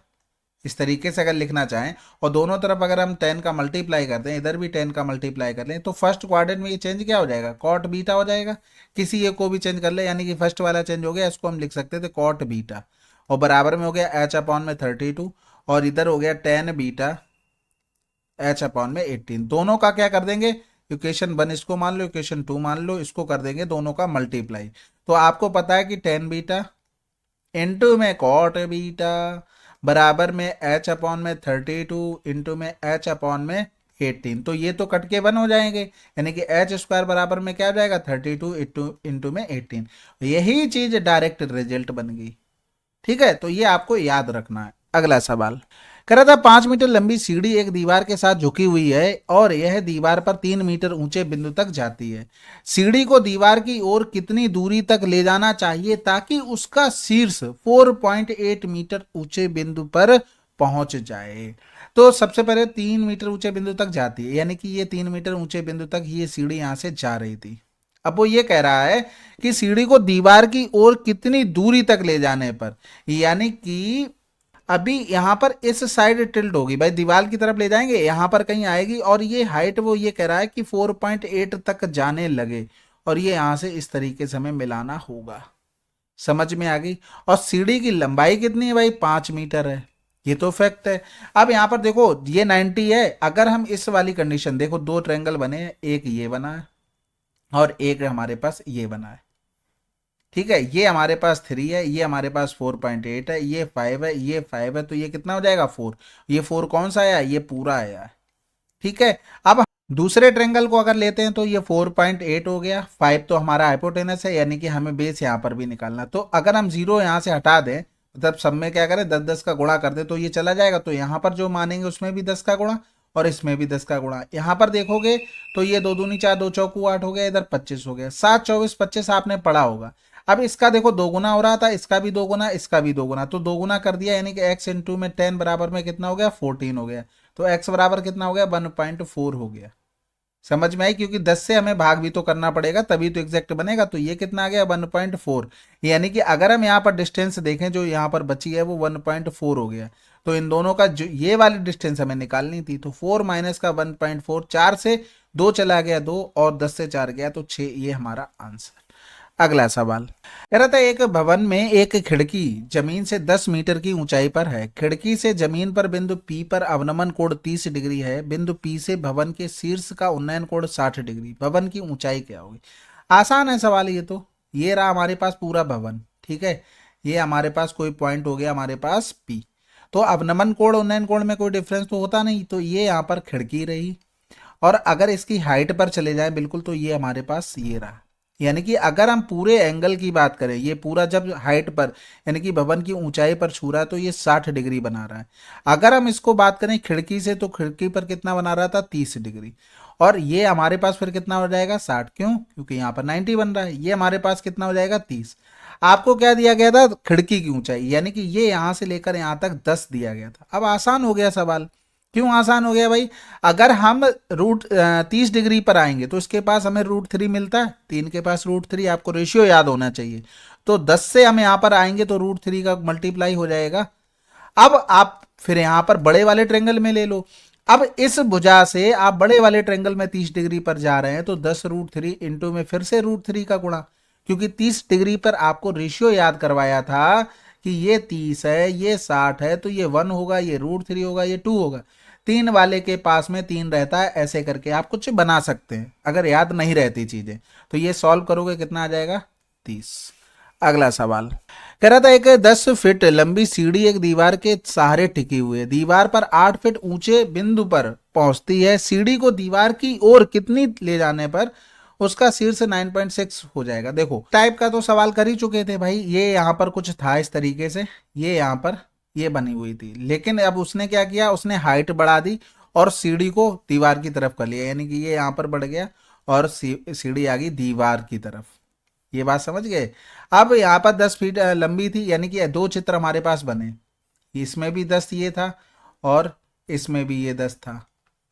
इस तरीके से अगर लिखना चाहें, और दोनों तरफ अगर हम 10 का मल्टीप्लाई करते हैं, इधर भी 10 का मल्टीप्लाई कर लें, तो फर्स्ट क्वाड्रेंट में ये चेंज क्या हो जाएगा, कॉट बीटा हो जाएगा। किसी एक को भी चेंज कर ले, यानी कि फर्स्ट वाला चेंज हो गया, इसको हम लिख सकते थे कॉट बीटा, और बराबर में हो गया एच अपॉन में 32, और इधर हो गया टेन बीटा एच अपॉन में 18। दोनों का क्या कर देंगे, इक्वेशन 1 इसको मान लो, इक्वेशन 2 मान लो, इसको कर देंगे दोनों का मल्टीप्लाई। तो आपको पता है कि टेन बीटा इंटू में कॉट बीटा बराबर में एच अपॉन में 32 इंटू में एच अपॉन में 18, तो ये तो कट के 1 हो जाएंगे, यानी कि एच स्क्वायर बराबर में क्या हो जाएगा 32 इंटू में 18। यही चीज डायरेक्ट रिजल्ट बन गई। ठीक है, तो ये आपको याद रखना है। अगला सवाल कह रहा था 5 मीटर लंबी सीढ़ी एक दीवार के साथ झुकी हुई है और यह दीवार पर 3 मीटर ऊंचे बिंदु तक जाती है। सीढ़ी को दीवार की ओर कितनी दूरी तक ले जाना चाहिए ताकि उसका शीर्ष 4.8 मीटर ऊंचे बिंदु पर पहुंच जाए। तो सबसे पहले 3 मीटर ऊंचे बिंदु तक जाती है, यानी कि ये 3 मीटर ऊंचे बिंदु तक ये सीढ़ी यहां से जा रही थी। अब वो ये कह रहा है कि सीढ़ी को दीवार की ओर कितनी दूरी तक ले जाने पर, यानी कि अभी यहां पर इस साइड टिल्ट होगी भाई, दीवार की तरफ ले जाएंगे, यहां पर कहीं आएगी, और ये हाइट वो ये कह रहा है कि 4.8 तक जाने लगे, और ये यहां से इस तरीके से हमें मिलाना होगा। समझ में आ गई। और सीढ़ी की लंबाई कितनी है भाई, 5 मीटर है, ये तो फैक्ट है। अब यहां पर देखो ये 90 है, अगर हम इस वाली कंडीशन देखो, दो ट्रायंगल बने हैं, एक ये बना है और एक हमारे पास ये बना है। ठीक है, ये हमारे पास 3 है, ये हमारे पास 4.8 है, ये 5 है, ये 5 है, तो ये कितना हो जाएगा 4। ये 4 कौन सा आया, ये पूरा आया है। ठीक है, अब दूसरे ट्रेंगल को अगर लेते हैं तो ये 4.8 हो गया, 5 तो हमारा हाइपोटेनस है, यानी कि हमें बेस यहाँ पर भी निकालना। तो अगर हम जीरो यहाँ से हटा दें, मतलब सब में क्या करें 10-10 का गुणा कर दे, तो ये चला जाएगा, तो यहाँ पर जो मानेंगे उसमें भी 10 का गुणा और इसमें भी 10 का गुणा। यहाँ पर देखोगे तो ये 2 दूनी 4, 2 चौकू 8 हो गया, इधर 25 हो गया, 7 24 25 आपने पढ़ा होगा। अब इसका देखो 2 गुना हो रहा था, इसका भी 2 गुना, इसका भी 2 गुना, तो 2 गुना कर दिया, यानी कि x इंटू में 10 बराबर में कितना हो गया 14 हो गया, तो x बराबर कितना हो गया 1.4 हो गया। समझ में आई, क्योंकि 10 से हमें भाग भी तो करना पड़ेगा तभी तो एग्जैक्ट बनेगा, तो ये कितना आ गया 1.4, यानी कि अगर हम यहाँ पर डिस्टेंस देखें जो यहाँ पर बची है वो 1.4 हो गया। तो इन दोनों का जो ये वाली डिस्टेंस हमें निकालनी थी, तो 4 माइनस का 1.4, 4 से 2 चला गया 2, और 10 से 4 गया तो 6, ये हमारा आंसर। अगला सवाल कह रहा था एक भवन में एक खिड़की जमीन से 10 मीटर की ऊंचाई पर है। खिड़की से जमीन पर बिंदु P पर अवनमन कोण 30 डिग्री है। बिंदु P से भवन के शीर्ष का उन्नयन कोण 60 डिग्री। भवन की ऊंचाई क्या होगी। आसान है सवाल ये तो। ये रहा हमारे पास पूरा भवन, ठीक है, ये हमारे पास कोई पॉइंट हो गया हमारे पास P। तो अवनमन कोण उन्नयन कोण में कोई डिफरेंस तो होता नहीं, तो ये यहाँ पर खिड़की रही, और अगर इसकी हाइट पर चले जाए बिल्कुल, तो ये हमारे पास ये रहा। यानी कि अगर हम पूरे एंगल की बात करें, ये पूरा जब हाइट पर यानी कि भवन की ऊंचाई पर छू रहा है तो ये 60 डिग्री बना रहा है। अगर हम इसको बात करें खिड़की से, तो खिड़की पर कितना बना रहा था 30 डिग्री, और ये हमारे पास फिर कितना हो जाएगा 60, क्यों, क्योंकि यहाँ पर 90 बन रहा है। ये हमारे पास कितना हो जाएगा 30। आपको क्या दिया गया था, खिड़की की ऊंचाई, यानी कि ये यहाँ से लेकर यहाँ तक 10 दिया गया था। अब आसान हो गया सवाल। क्यों आसान हो गया भाई, अगर हम रूट 30 डिग्री पर आएंगे तो इसके पास हमें √3 मिलता है, 3 के पास √3, आपको रेशियो याद होना चाहिए। तो 10 से हम यहाँ पर आएंगे तो √3 का मल्टीप्लाई हो जाएगा। अब आप फिर यहाँ पर बड़े वाले ट्रेंगल में ले लो, अब इस भुजा से आप बड़े वाले ट्रायंगल में 30 डिग्री पर जा रहे हैं तो 10√3 इंटू में फिर से √3 का गुणा, क्योंकि 30 डिग्री पर आपको रेशियो याद करवाया था कि ये 30 है, ये 60 है, तो ये 1 होगा, ये √3 होगा, ये 2 होगा। 3 वाले के पास में 3 रहता है, ऐसे करके आप कुछ बना सकते हैं अगर याद नहीं रहती चीजें। तो ये सॉल्व करोगे कितना आ जाएगा, 30। अगला सवाल कह रहा था एक 10 फीट लंबी सीढ़ी एक दीवार के सहारे टिकी हुई है, दीवार पर 8 फीट ऊंचे बिंदु पर पहुंचती है, सीढ़ी को दीवार की ओर कितनी ले जाने पर उसका शीर्ष 9.6 हो जाएगा। देखो टाइप का तो सवाल कर ही चुके थे भाई, ये यहाँ पर कुछ था इस तरीके से, ये यहाँ पर ये बनी हुई थी, लेकिन अब उसने क्या किया, उसने हाइट बढ़ा दी और सीढ़ी को दीवार की तरफ कर लिया, यानी कि ये यहाँ पर बढ़ गया और सीढ़ी आ गई दीवार की तरफ। ये बात समझ गए। अब यहाँ पर 10 फीट लंबी थी, यानी कि दो चित्र हमारे पास बने, इसमें भी 10 ये था और इसमें भी ये 10 था,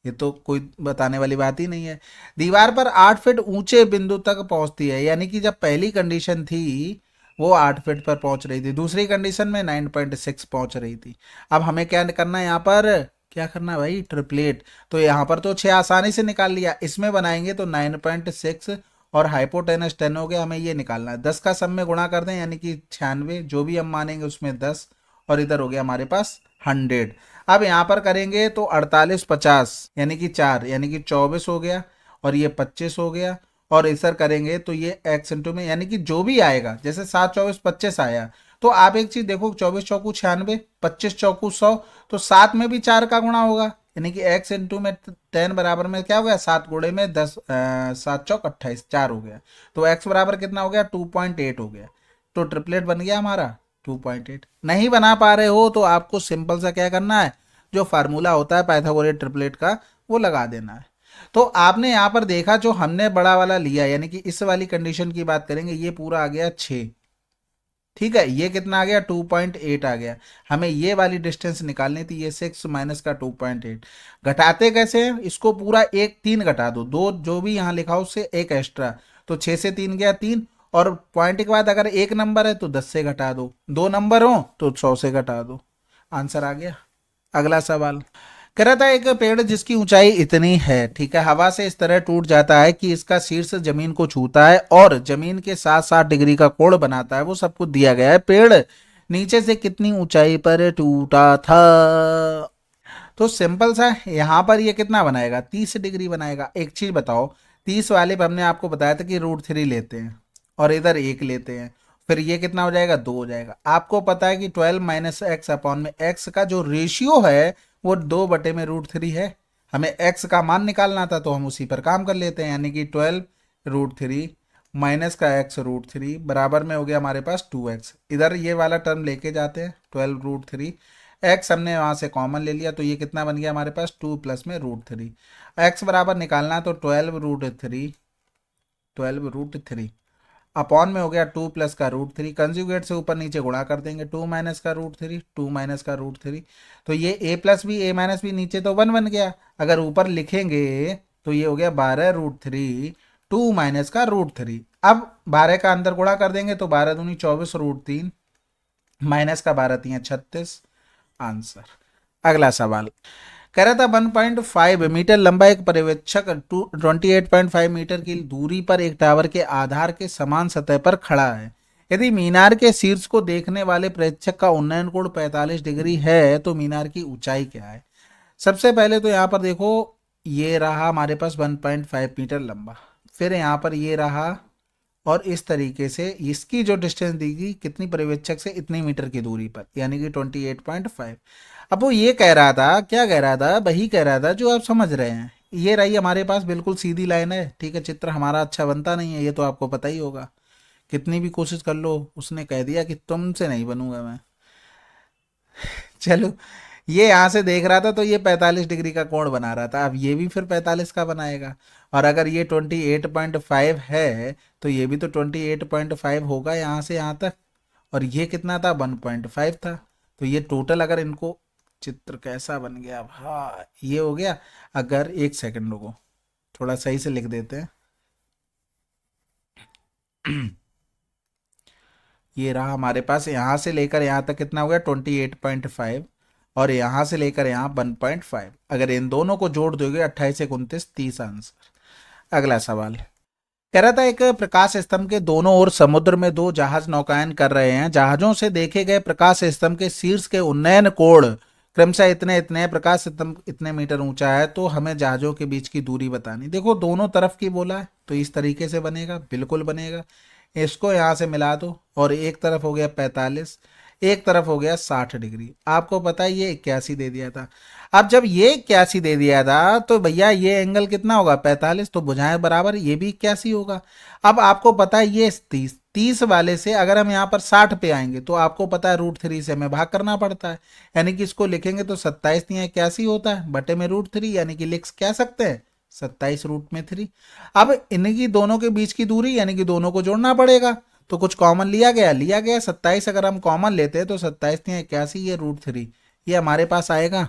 ये तो कोई बताने वाली बात ही नहीं है। दीवार पर 8 फीट ऊंचे बिंदु तक पहुंचती है, यानी कि जब पहली कंडीशन थी वो 8 फीट पर पहुंच रही थी, दूसरी कंडीशन में 9.6 पहुंच रही थी। अब हमें क्या करना है, यहाँ पर क्या करना है भाई, ट्रिपलेट। तो यहाँ पर तो 6 आसानी से निकाल लिया, इसमें बनाएंगे तो 9.6 और हाइपोटेनस 10 हो गया, हमें ये निकालना है। 10 का सब में गुणा कर दें यानी कि 96, जो भी हम मानेंगे उसमें 10, और इधर हो गया हमारे पास 100। अब यहाँ पर करेंगे तो 48 50 यानी कि 4 यानी कि 24 हो गया, और ये 25 हो गया, और इधर करेंगे तो ये x इंटू में यानी कि जो भी आएगा, जैसे 7 24 25 आया, तो आप एक चीज देखो, 24 चौकू 96, 25 चौकू 100, तो 7 में भी 4 का गुणा होगा, यानी कि x इंटू में 10 बराबर में क्या हो गया, 7 गुणे में 10, 7 चौक 28, 4 हो गया, तो x बराबर कितना हो गया, 2.8 हो गया। तो ट्रिपलेट बन गया हमारा 2.8। नहीं बना पा रहे हो तो आपको सिंपल सा क्या करना है, जो फार्मूला होता है पाइथागोरस ट्रिपलेट का वो लगा देना है। तो आपने यहाँ पर देखा जो हमने बड़ा वाला लिया, यानी कि इस वाली कंडीशन की बात करेंगे, ये पूरा आ गया 6, ठीक है, ये कितना आ गया 2.8 आ गया। हमें ये वाली डिस्टेंस निकालनी थी, ये 6 माइनस का 2.8। घटाते कैसे हैं, इसको पूरा एक 3 घटा दो, दो जो भी यहाँ लिखा हो उससे एक एक्स्ट्रा, तो 6 से 3 गया 3, और पॉइंट के बाद अगर एक नंबर है तो 10 से घटा दो, दो नंबर हो तो 100 से घटा दो, आंसर आ गया। अगला सवाल कह रहा था एक पेड़ जिसकी ऊंचाई इतनी है, ठीक है, हवा से इस तरह टूट जाता है कि इसका शीर्ष जमीन को छूता है और जमीन के साथ 60 डिग्री का कोण बनाता है, वो सब कुछ दिया गया है, पेड़ नीचे से कितनी ऊंचाई पर टूटा था। तो सिंपल सा यहाँ पर ये कितना बनाएगा, 30 डिग्री बनाएगा। एक चीज बताओ, 30 वाले पे हमने आपको बताया था कि √3 लेते हैं और इधर 1 लेते हैं, फिर ये कितना हो जाएगा, 2 हो जाएगा। आपको पता है कि 12 माइनस एक्स अपॉन में एक्स का जो रेशियो है वो 2 बटे में √3 है। हमें एक्स का मान निकालना था तो हम उसी पर काम कर लेते हैं, यानी कि 12√3 माइनस का x√3 बराबर में हो गया हमारे पास 2x। इधर ये वाला टर्म लेके जाते हैं, 12√3, एक्स हमने वहां से कॉमन ले लिया, तो ये कितना बन गया हमारे पास 2 प्लस में √3। एक्स बराबर निकालना तो 12√3 अपॉन में हो गया 2 प्लस का √3, कंजुगेट से ऊपर नीचे गुणा कर देंगे, 2 माइनस का √3, 2 माइनस का √3, तो ये a प्लस भी a माइनस भी नीचे तो 1 बन गया। अगर ऊपर लिखेंगे तो ये हो गया 12√3, 2 माइनस का √3। अब 12 का अंदर गुणा कर देंगे तो 12 दूनी 24 √3 माइनस का 12 3 36, आंसर। अगला सवाल कह रहा था 1.5 मीटर लंबा एक पर्यवेक्षक 28.5 मीटर की दूरी पर एक टावर के आधार के समान सतह पर खड़ा है, यदि मीनार के शीर्ष को देखने वाले प्रेक्षक का उन्नयन कोण 45 डिग्री है तो मीनार की ऊंचाई क्या है। सबसे पहले तो यहाँ पर देखो, ये रहा हमारे पास 1.5 मीटर लंबा, फिर यहाँ पर ये रहा, और इस तरीके से इसकी जो डिस्टेंस दी गई कितनी, पर्यवेक्षक से इतनी मीटर की दूरी पर, यानी कि 28.5। अब वो ये कह रहा था, क्या कह रहा था, वही कह रहा था जो आप समझ रहे हैं। ये रही हमारे पास बिल्कुल सीधी लाइन है, ठीक है, चित्र हमारा अच्छा बनता नहीं है, ये तो आपको पता ही होगा, कितनी भी कोशिश कर लो, उसने कह दिया कि तुमसे नहीं बनूंगा मैं। चलो, ये यहाँ से देख रहा था तो ये 45 डिग्री का कोण बना रहा था, अब ये भी फिर 45 का बनाएगा, और अगर ये 28.5 है तो ये भी तो 28.5 होगा यहाँ से यहाँ तक, और ये कितना था, 1.5 था, तो ये टोटल अगर इनको, चित्र कैसा बन गया भाई, ये हो गया। अगर एक सेकंड रुको, थोड़ा सही से लिख देते हैं। ये रहा हमारे पास, यहाँ से लेकर यहाँ तक कितना हो गया 28.5, और यहाँ से लेकर यहाँ 1.5। अगर इन दोनों को जोड़ दोगे 28 एक 29 30 आंसर। अगला सवाल कह रहा था एक प्रकाश स्तंभ के दोनों ओर समुद्र में दो जहाज नौकायन कर रहे हैं। जहाजों से देखे गए प्रकाश स्तंभ के शीर्ष के उन्नयन कोण क्रमशः इतने इतने हैं, प्रकाश स्तंभ इतने मीटर ऊंचा है, तो हमें जहाजों के बीच की दूरी बतानी। देखो दोनों तरफ की बोला है तो इस तरीके से बनेगा, बिल्कुल बनेगा। इसको यहाँ से मिला दो और एक तरफ हो गया 45, एक तरफ हो गया 60 डिग्री। आपको पता है ये 81 दे दिया था। अब जब ये 81 दे दिया था तो भैया ये एंगल कितना होगा 45, तो भुजाएं बराबर, ये भी 81 होगा। अब आपको पता है ये 30 वाले से अगर हम यहाँ पर 60 पे आएंगे तो आपको पता है √3 से हमें भाग करना पड़ता है, यानी कि इसको लिखेंगे तो 27 नहीं 81 होता है बटे में √3, यानी कि लिख क्या सकते हैं 27√3। अब इनकी दोनों के बीच की दूरी यानी कि दोनों को जोड़ना पड़ेगा, तो कुछ कॉमन लिया गया 27। अगर हम कॉमन लेते हैं तो 27 नहीं 81, ये √3 ये हमारे पास आएगा।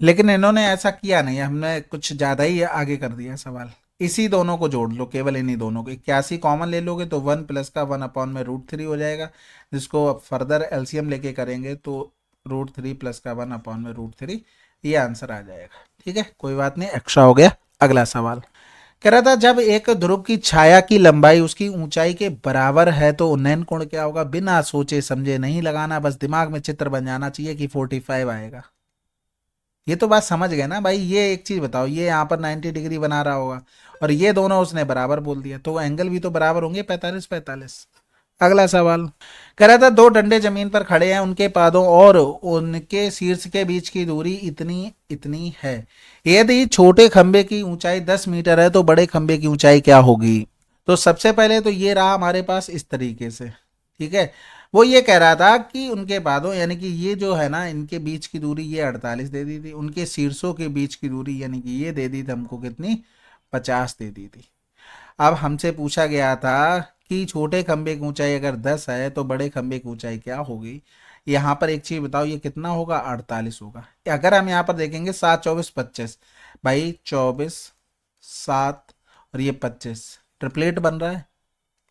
लेकिन इन्होंने ऐसा किया नहीं, हमने कुछ ज्यादा ही आगे कर दिया सवाल। इसी दोनों को जोड़ लो, केवल इन्हीं दोनों को। 81 कॉमन ले लोगे तो 1 प्लस का 1 अपॉन में √3 हो जाएगा, जिसको अब फर्दर एलसीएम लेके करेंगे तो √3 प्लस का 1 अपॉन में √3, ये आंसर आ जाएगा। ठीक है, कोई बात नहीं, एक्स्ट्रा हो गया। अगला सवाल कह रहा था जब एक ध्रुव की छाया की लंबाई उसकी ऊंचाई के बराबर है तो उन्नयन कोण क्या होगा। बिना सोचे समझे नहीं लगाना, बस दिमाग में चित्र बन जाना चाहिए कि 45 आएगा। ये तो बात समझ गए ना भाई। ये एक चीज बताओ, ये यहाँ पर 90 डिग्री बना रहा होगा और ये दोनों उसने बराबर बोल दिया, तो एंगल भी तो बराबर होंगे 45-45। अगला सवाल कह रहा था दो डंडे जमीन पर खड़े हैं, उनके पादों और उनके शीर्ष के बीच की दूरी इतनी इतनी है। यदि छोटे खंबे की ऊंचाई 10 मीटर है तो बड़े खंबे की ऊंचाई क्या होगी। तो सबसे पहले तो ये रहा हमारे पास इस तरीके से। ठीक है, वो ये कह रहा था कि उनके पादों यानी कि ये जो है ना इनके बीच की दूरी ये 48 दे दी थी, उनके शीर्षों के बीच की दूरी यानी कि ये दे दी थी हमको कितनी 50 दे दी थी। अब हमसे पूछा गया था कि छोटे खंबे की ऊंचाई अगर 10 है तो बड़े खंबे की ऊंचाई क्या होगी। यहाँ पर एक चीज बताओ, ये कितना होगा 48 होगा। अगर हम यहाँ पर देखेंगे 7 24 25, भाई 24 7 और ये 25 ट्रिपलेट बन रहा है।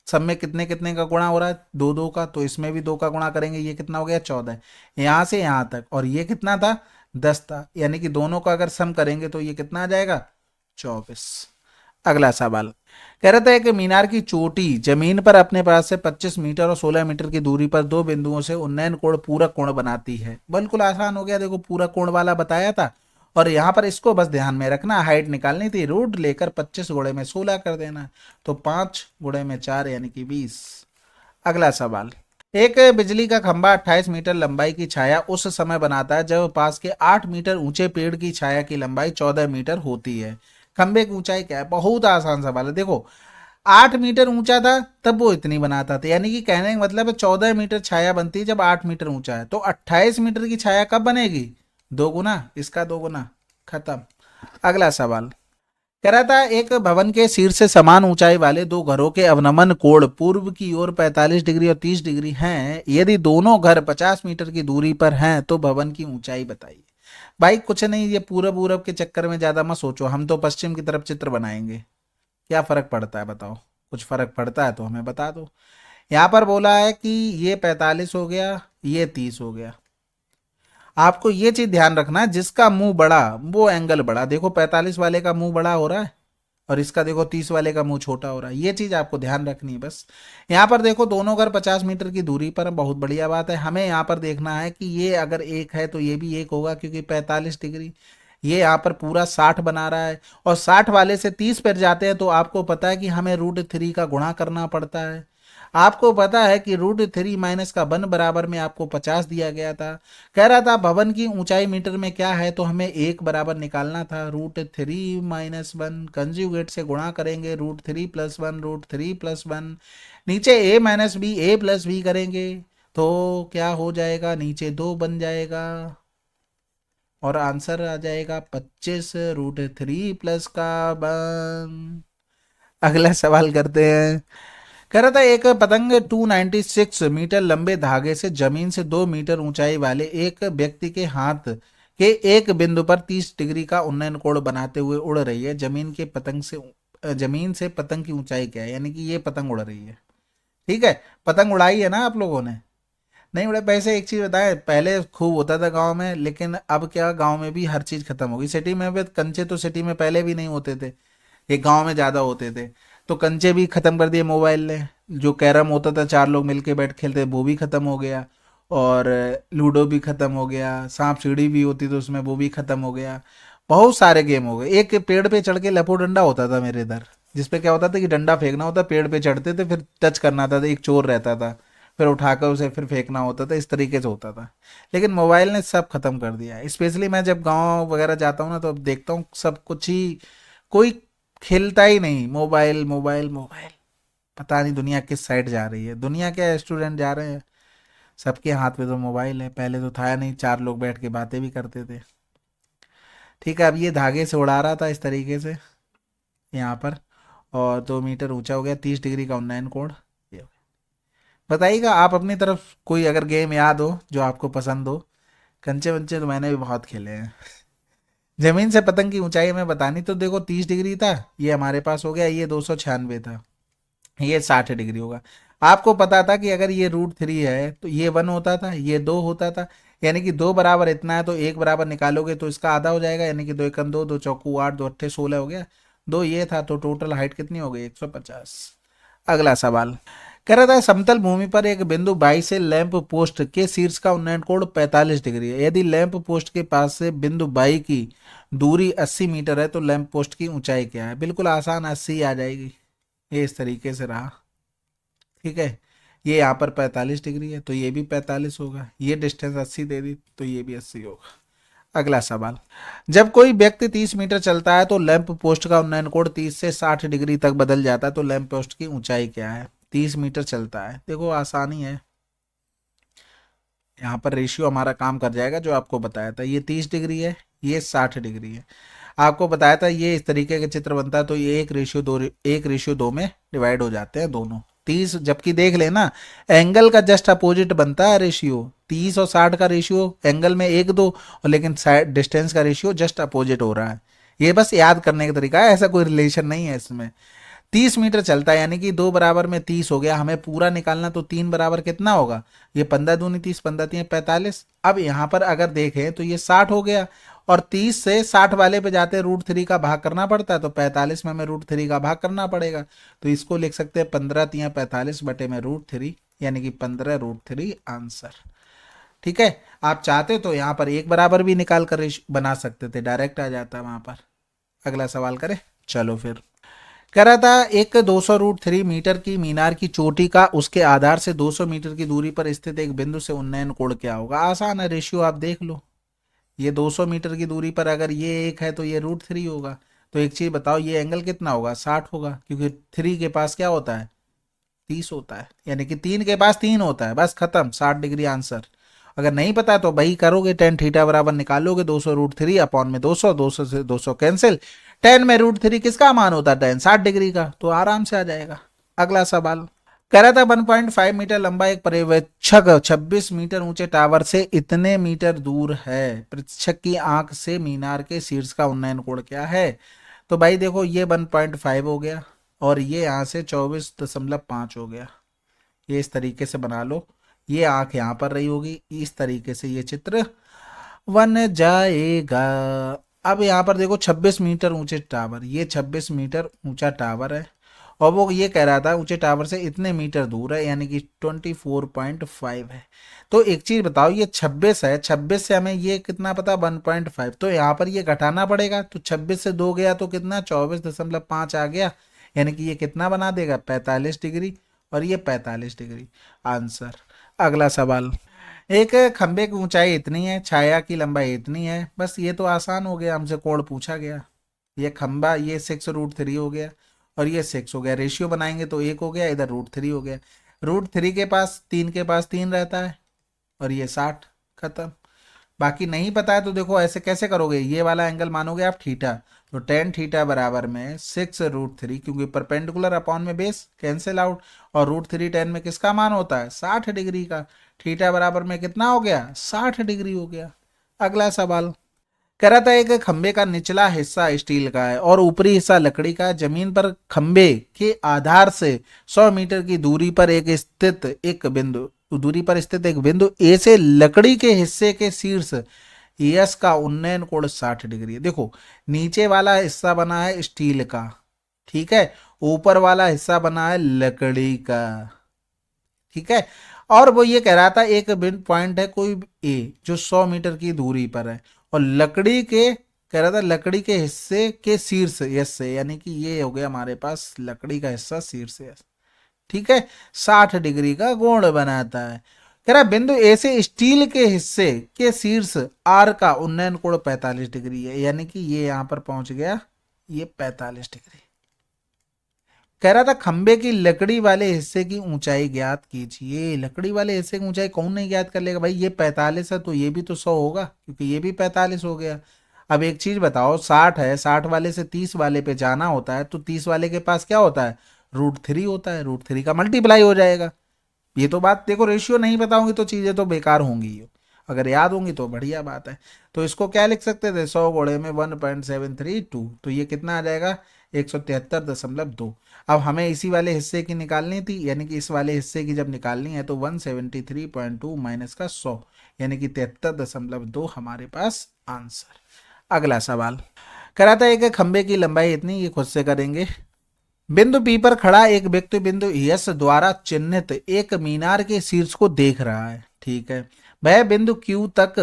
सब में कितने कितने का गुणा हो रहा है 2 2 का, तो इसमें भी 2 का गुणा करेंगे, ये कितना हो गया 14। यहाँ से यहाँ तक और ये कितना था 10 था, यानी कि दोनों का अगर सम करेंगे तो ये कितना आ जाएगा 24। अगला सवाल कह रहा था एक मीनार की चोटी जमीन पर अपने पास से 25 मीटर और 16 मीटर की दूरी पर दो बिंदुओं से उन्नयन कोण पूरक कोण बनाती है। बिल्कुल आसान हो गया, देखो पूरक कोण वाला बताया था। और यहाँ पर इसको बस ध्यान में रखना, हाइट निकालनी थी, रूट लेकर 25 गुणे में 16 कर देना, तो 5 गुणे में 4 यानी कि 20। अगला सवाल एक बिजली का खंभा 28 मीटर लंबाई की छाया उस समय बनाता है जब पास के 8 मीटर ऊंचे पेड़ की छाया की लंबाई 14 मीटर होती है। खंबे की ऊंचाई क्या है। बहुत आसान सवाल है। देखो 8 मीटर ऊंचा था तब वो इतनी बनाता था, यानी कि कहने का मतलब है 14 मीटर छाया बनती है जब 8 मीटर ऊंचा है, तो 28 मीटर की छाया कब बनेगी, दो गुना, इसका दो गुना, खत्म। अगला सवाल कह रहा था एक भवन के शीर्ष से समान ऊंचाई वाले दो घरों के अवनमन कोण पूर्व की ओर 45 डिग्री और 30 डिग्री हैं। यदि दोनों घर 50 मीटर की दूरी पर हैं तो भवन की ऊंचाई बताइए। भाई कुछ नहीं, ये पूरब पूरब के चक्कर में ज्यादा मत सोचो, हम तो पश्चिम की तरफ चित्र बनाएंगे। क्या फर्क पड़ता है बताओ, कुछ फर्क पड़ता है तो हमें बता दो। यहाँ पर बोला है कि ये 45 हो गया, ये 30 हो गया। आपको ये चीज ध्यान रखना है, जिसका मुंह बड़ा वो एंगल बड़ा। देखो 45 वाले का मुंह बड़ा हो रहा है और इसका देखो 30 वाले का मुंह छोटा हो रहा है। ये चीज आपको ध्यान रखनी है बस। यहाँ पर देखो दोनों घर 50 मीटर की दूरी पर, बहुत बढ़िया बात है। हमें यहाँ पर देखना है कि ये अगर एक है तो ये भी एक होगा, क्योंकि 45 डिग्री ये यहाँ पर पूरा 60 बना रहा है और 60 वाले से 30 पर जाते हैं तो आपको पता है कि हमें √3 का गुणा करना पड़ता है। आपको पता है कि √3 माइनस का 1 बराबर में आपको 50 दिया गया था। कह रहा था भवन की ऊंचाई मीटर में क्या है, तो हमें एक बराबर निकालना था। √3 माइनस 1 कंज्यूगेट से गुणा करेंगे, √3 प्लस 1 √3 प्लस 1, नीचे a minus b a plus b करेंगे तो क्या हो जाएगा, नीचे 2 बन जाएगा और आंसर आ जाएगा 25 √3 प्लस का 1। अगला सवाल करते हैं। कह रहा था एक पतंग 296 मीटर लंबे धागे से जमीन से 2 मीटर ऊंचाई वाले एक व्यक्ति के हाथ के एक बिंदु पर 30 डिग्री का उन्नयन कोण बनाते हुए उड़ रही है। जमीन से पतंग की ऊंचाई क्या है, यानी कि ये पतंग उड़ रही है। ठीक है, पतंग उड़ाई है ना आप लोगों ने, नहीं बड़े पैसे, एक चीज बताएं, पहले खूब होता था गांव में, लेकिन अब क्या, गांव में भी हर चीज खत्म हो गई। सिटी में भी कंचे तो सिटी में पहले भी नहीं होते थे, ये गांव में ज्यादा होते थे। तो कंचे भी खत्म कर दिए मोबाइल ने। जो कैरम होता था 4 लोग मिलके बैठ खेलते, वो भी खत्म हो गया। और लूडो भी खत्म हो गया, सांप सीढ़ी भी होती तो उसमें वो भी खत्म हो गया। बहुत सारे गेम हो गए। एक पेड़ पे चढ़ के लपो डंडा होता था मेरे इधर, जिसपे क्या होता था कि डंडा फेंकना होता, पेड़ पे चढ़ते थे, फिर टच करना था, एक चोर रहता था, फिर उठाकर उसे फिर फेंकना होता था, इस तरीके से होता था। लेकिन मोबाइल ने सब खत्म कर दिया है। स्पेशली मैं जब गांव वगैरह जाता हूँ ना, तो अब देखता हूँ सब कुछ ही, कोई खेलता ही नहीं, मोबाइल मोबाइल मोबाइल। पता नहीं दुनिया किस साइड जा रही है, दुनिया के स्टूडेंट जा रहे हैं। सबके हाथ में तो मोबाइल है, पहले तो था नहीं, 4 लोग बैठ के बातें भी करते थे। ठीक है, अब ये धागे से उड़ा रहा था इस तरीके से यहाँ पर, और 2 मीटर ऊंचा हो गया, 30 डिग्री का उन्नयन कोण। ये बताइएगा आप अपनी तरफ कोई अगर गेम याद हो जो आपको पसंद हो। कंचे वंचे तो मैंने भी बहुत खेले हैं। जमीन से पतंग की ऊंचाई हमें बतानी, तो देखो 30 डिग्री था, ये हमारे पास हो गया, ये 296 था, ये 60 डिग्री होगा। आपको पता था कि अगर ये √3 है तो ये 1 होता था, ये 2 होता था, यानी कि 2 बराबर इतना है, तो 1 बराबर निकालोगे तो इसका आधा हो जाएगा, यानी कि 2 एकम 2, 2 चौकू 8, 2 अट्ठे 16 हो गया। 2 ये था, तो टोटल हाइट कितनी हो गई, 150। अगला सवाल कह रहा था, समतल भूमि पर एक बिंदु 22 से लैंप पोस्ट के शीर्ष का उन्नयन कोण 45 डिग्री है। यदि लैंप पोस्ट के पास से बिंदु 22 की दूरी 80 मीटर है, तो लैंप पोस्ट की ऊंचाई क्या है? बिल्कुल आसान, 80 आ जाएगी। ये इस तरीके से रहा। ठीक है, ये यहाँ पर 45 डिग्री है, तो ये भी 45 होगा। ये डिस्टेंस 80 दे दी, तो ये भी 80 होगा। अगला सवाल, जब कोई व्यक्ति 30 मीटर चलता है तो लैंप पोस्ट का उन्नयन कोण 30 से 60 डिग्री तक बदल जाता है, तो लैंप पोस्ट की ऊंचाई क्या है? 30 मीटर चलता है, देखो आसानी है, यहाँ पर रेशियो हमारा काम कर जाएगा। जो आपको बताया था, ये 30 डिग्री है, ये 60 डिग्री है। आपको बताया था ये इस तरीके का चित्र बनता है, तो ये 1:2, 1:2 में डिवाइड हो जाते हैं दोनों। 30, जबकि देख लेना, एंगल का जस्ट अपोजिट बनता है रेशियो। 30 और 60 का रेशियो एंगल में 1:2, और लेकिन साइड डिस्टेंस का रेशियो जस्ट अपोजिट हो रहा है। ये बस याद करने का तरीका है, ऐसा कोई रिलेशन नहीं है इसमें। 30 मीटर चलता है, यानी कि 2 बराबर में 30 हो गया, हमें पूरा निकालना, तो 3 बराबर कितना होगा? ये 15 दूनी 30, 15 3 45। अब यहाँ पर अगर देखें तो ये 60 हो गया, और 30 से 60 वाले पे जाते √3 का भाग करना पड़ता है, तो 45 में हमें √3 का भाग करना पड़ेगा। तो इसको लिख सकते हैं 15 × 45 बटे में √3, यानी कि 15 √3 आंसर। ठीक है, आप चाहते तो यहाँ पर एक बराबर भी निकाल कर बना सकते थे, डायरेक्ट आ जाता वहां पर। अगला सवाल करें, चलो फिर। कह रहा था, एक 200 √3 मीटर की मीनार की चोटी का उसके आधार से 200 मीटर की दूरी पर स्थित एक बिंदु से उन्नयन कोण क्या होगा? आसान है, रेशियो आप देख लो। ये 200 मीटर की दूरी पर अगर ये एक है, तो ये √3 होगा। तो एक चीज बताओ, ये एंगल कितना होगा? 60 होगा, क्योंकि 3 के पास क्या होता है? 30 होता है, यानी कि 3 के पास 3 होता है, बस खत्म, 60 डिग्री आंसर। अगर नहीं पता तो वही करोगे, टेन थीटा बराबर निकालोगे, 200 √3 अपॉन में 200, 200 से 200 कैंसिल, 10 में √3 किसका मान होता है? 10, 60 डिग्री का, तो आराम से आ जाएगा। अगला सवाल कह रहा था, 1.5 मीटर लंबा एक पर्यवेक्षक 26 मीटर ऊंचे टावर से इतने मीटर दूर है, प्रेक्षक की आंख से मीनार के शीर्ष का उन्नयन कोण क्या है? तो भाई देखो, ये 1.5 हो गया, और ये यहाँ से 24.5 हो गया। ये इस तरीके से बना लो, ये आंख यहाँ पर रही होगी, इस तरीके से ये चित्र बन जाएगा। अब यहाँ पर देखो, 26 मीटर ऊंचे टावर, ये 26 मीटर ऊंचा टावर है, और वो ये कह रहा था ऊंचे टावर से इतने मीटर दूर है, यानी कि 24.5 है। तो एक चीज बताओ, ये 26 है, 26 से हमें ये कितना पता? 1.5, तो यहाँ पर ये घटाना पड़ेगा, तो 26 से 2 गया तो कितना? 24.5 आ गया, यानी कि ये कितना बना देगा? 45 डिग्री, और ये 45 डिग्री आंसर। अगला सवाल, एक खंबे की ऊंचाई इतनी है, छाया की लंबाई इतनी है, बस ये तो आसान हो गया, हमसे कोण पूछा गया। ये खंबा, ये 6 √3 हो गया, और ये 6 हो गया, रेशियो बनाएंगे तो 1 हो गया, इधर √3 हो गया। √3 के पास 3 के पास 3 रहता है, और ये 60, खत्म। बाकी नहीं पता है तो देखो, ऐसे कैसे करोगे, ये वाला एंगल मानोगे आप थीटा, तो टेन थीटा बराबर में 6 √3, क्योंकि परपेंडिकुलर अपॉन में बेस कैंसिल आउट, और √3 10 में किसका मान होता है? 60 डिग्री का। थीटा बराबर में कितना हो गया? 60 डिग्री हो गया। अगला सवाल कह रहा था, एक खंबे का निचला हिस्सा स्टील का है और ऊपरी हिस्सा लकड़ी का है। जमीन पर खंबे के आधार से 100 मीटर की दूरी पर एक स्थित एक बिंदु दूरी पर स्थित एक बिंदु ए से लकड़ी के हिस्से के शीर्ष एस का उन्नयन कोण 60 डिग्री है। देखो नीचे वाला हिस्सा बना है स्टील का, ठीक है, ऊपर वाला हिस्सा बना है लकड़ी का, ठीक है। और वो ये कह रहा था एक पॉइंट है कोई ए जो 100 मीटर की दूरी पर है, और लकड़ी के कह रहा था लकड़ी के हिस्से के शीर्ष यस से, यानी कि ये हो गया हमारे पास लकड़ी का हिस्सा शीर्ष यस, ठीक है, 60 डिग्री का कोण बनाता है। कह रहा बिंदु ए से स्टील के हिस्से के शीर्ष आर का उन्नयन कोण 45 डिग्री है, यानी कि ये यहां पर पहुंच गया, ये 45 डिग्री। कह रहा था खंबे की लकड़ी वाले हिस्से की ऊंचाई ज्ञात कीजिए। लकड़ी वाले हिस्से की ऊंचाई कौन नहीं ज्ञात कर लेगा भाई, ये 45 है तो ये भी तो 100 होगा, क्योंकि ये भी 45 हो गया। अब एक चीज बताओ, 60 है, 60 वाले से 30 वाले पे जाना होता है तो 30 वाले के पास क्या होता है, √3 होता है, √3 का मल्टीप्लाई हो जाएगा। ये तो बात देखो, रेशियो नहीं बताऊंगी तो चीजें तो बेकार होंगी, अगर याद होंगी तो बढ़िया बात है। तो इसको क्या लिख सकते थे, 100 घोड़े में 1.732, तो ये कितना आ जाएगा 173.2। अब हमें इसी वाले हिस्से की निकालनी थी, यानी कि इस वाले हिस्से की जब निकालनी है तो 173.2 माइनस का 100, यानी कि 73.2 हमारे पास आंसर। अगला सवाल कराता है कि खंबे की लंबाई इतनी, ये खुद से करेंगे। बिंदु पी पर खड़ा एक व्यक्ति बिंदु यस द्वारा चिन्हित एक मीनार के शीर्ष को देख रहा है, ठीक है। वह बिंदु क्यू तक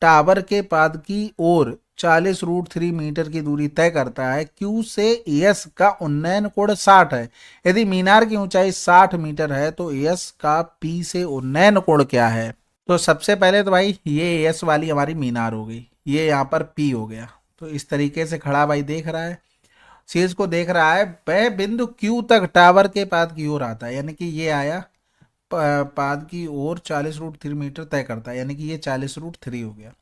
टावर के पाद की ओर 40√3 मीटर की दूरी तय करता है। क्यू से यस का उन्नयन कोण 60 है। यदि मीनार की ऊंचाई 60 मीटर है तो यस का पी से उन्नयन कोण क्या है। तो सबसे पहले तो भाई ये यस वाली हमारी मीनार हो गई, ये यहाँ पर पी हो गया। तो इस तरीके से खड़ा भाई देख रहा है, शीर्ष को देख रहा है, वह बिंदु क्यू तक टावर के पाद की ओर आता है, यानी कि ये आया पाद की ओर 40√3 मीटर तय करता है, यानी कि ये 40√3 हो गया।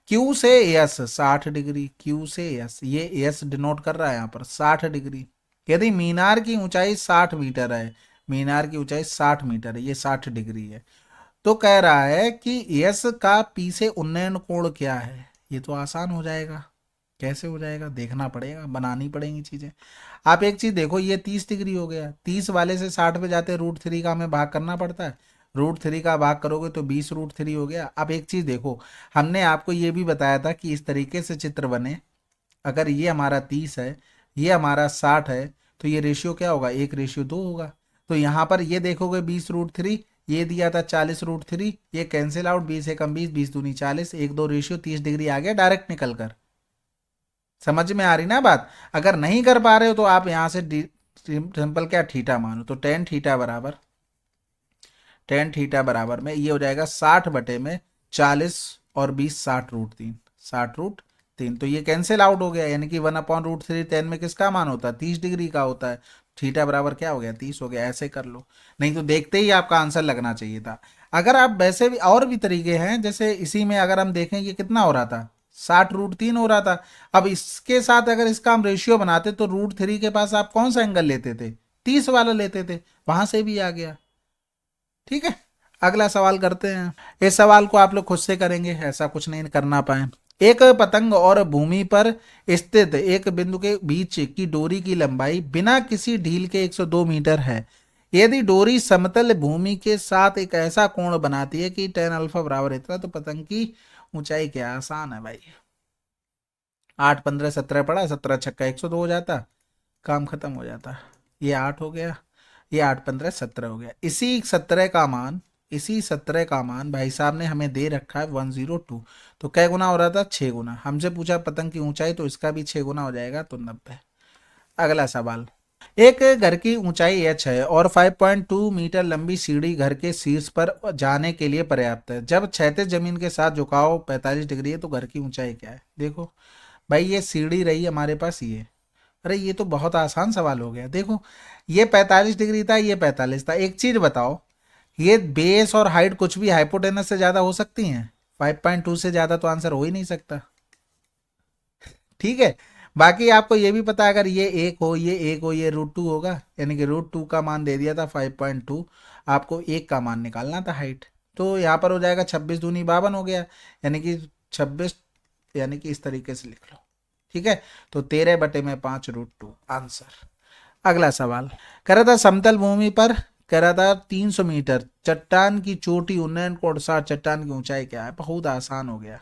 क्यू से एस 60 डिग्री, क्यू से एस, ये एस डिनोट कर रहा है यहाँ पर 60 डिग्री। यदि मीनार की ऊंचाई 60 मीटर है, मीनार की ऊंचाई 60 मीटर है, ये 60 डिग्री है, तो कह रहा है कि एस का पी से उन्नयन कोण क्या है। ये तो आसान हो जाएगा, कैसे हो जाएगा देखना पड़ेगा, बनानी पड़ेंगी चीजें। आप एक चीज देखो, ये 30 डिग्री हो गया, 30 वाले से 60 पे जाते √3 का हमें भाग करना पड़ता है, √3 का भाग करोगे तो 20√3 हो गया। अब एक चीज देखो, हमने आपको ये भी बताया था कि इस तरीके से चित्र बने, अगर ये हमारा 30 है, ये हमारा 60 है, तो ये रेशियो क्या होगा, 1:2 होगा। तो यहाँ पर ये देखोगे 20√3, ये दिया था 40√3, ये कैंसिल आउट, 20 एकम 20, 20 दूनी 40, 1:2 रेशियो 30 डिग्री आ गया डायरेक्ट निकल कर। समझ में आ रही ना बात। अगर नहीं कर पा रहे हो तो आप यहां से सिंपल क्या थीटा मानो, तो टेन थीटा बराबर में ये हो जाएगा 60/40 और 20 60√3, 60√3, तो ये कैंसिल आउट हो गया, यानी कि 1/√3 10 में किसका मान होता है, 30 डिग्री का होता है। थीटा बराबर क्या हो गया, 30 हो गया। ऐसे कर लो, नहीं तो देखते ही आपका आंसर लगना चाहिए था। अगर आप वैसे भी और भी तरीके हैं, जैसे इसी में अगर हम देखें ये कितना हो रहा था, 60√3 हो रहा था। अब इसके साथ अगर इसका हम रेशियो बनाते तो √3 के पास आप कौन सा एंगल लेते थे, 30 वाला लेते थे, वहां से भी आ गया। ठीक है, अगला सवाल करते हैं। इस सवाल को आप लोग खुद से करेंगे, ऐसा कुछ नहीं करना पाए। एक पतंग और भूमि पर स्थित एक बिंदु के बीच की डोरी की लंबाई बिना किसी ढील के 102 मीटर है। यदि डोरी समतल भूमि के साथ एक ऐसा कोण बनाती है कि tan अल्फा बराबर इतना, तो पतंग की ऊंचाई क्या। आसान है भाई, 8 15 17 पड़ा, 17 छक्का 102 हो जाता, काम खत्म हो जाता। ये 8 हो गया, ये 8 15 17 हो गया। इसी 17 का मान भाई साहब ने हमें दे रखा है 102, तो कै गुना हो रहा था, 6 गुना। हमसे पूछा पतंग की ऊंचाई, तो इसका भी 6 गुना हो जाएगा, तो 90। अगला सवाल, एक घर की ऊंचाई h है और 5.2 मीटर लंबी सीढ़ी घर के शीर्ष पर जाने के लिए पर्याप्त है। जब क्षैतिज जमीन के साथ झुकाव 45 डिग्री है तो घर की ऊंचाई क्या है। देखो भाई, ये सीढ़ी रही हमारे पास, ये, अरे ये तो बहुत आसान सवाल हो गया। देखो ये 45 डिग्री था, ये 45 था। एक चीज बताओ, ये बेस और हाइट कुछ भी हाइपोटेनस से ज्यादा हो सकती हैं, 5.2 से ज्यादा तो आंसर हो ही नहीं सकता। ठीक है, बाकी आपको ये भी पता है, अगर ये एक हो, ये एक हो, ये √2 होगा, यानी कि √2 का मान दे दिया था 5.2, आपको एक का मान निकालना था हाइट, तो यहाँ पर हो जाएगा 26 दूनी 52 हो गया, यानी कि 26, यानी कि इस तरीके से लिख लो। ठीक है, तो 13/5 √2 आंसर। अगला सवाल कर रहा था, समतल भूमि पर कह रहा था 300 मीटर, चट्टान की चोटी उन्नयन कोण 60, चट्टान की ऊंचाई क्या है। बहुत आसान हो गया।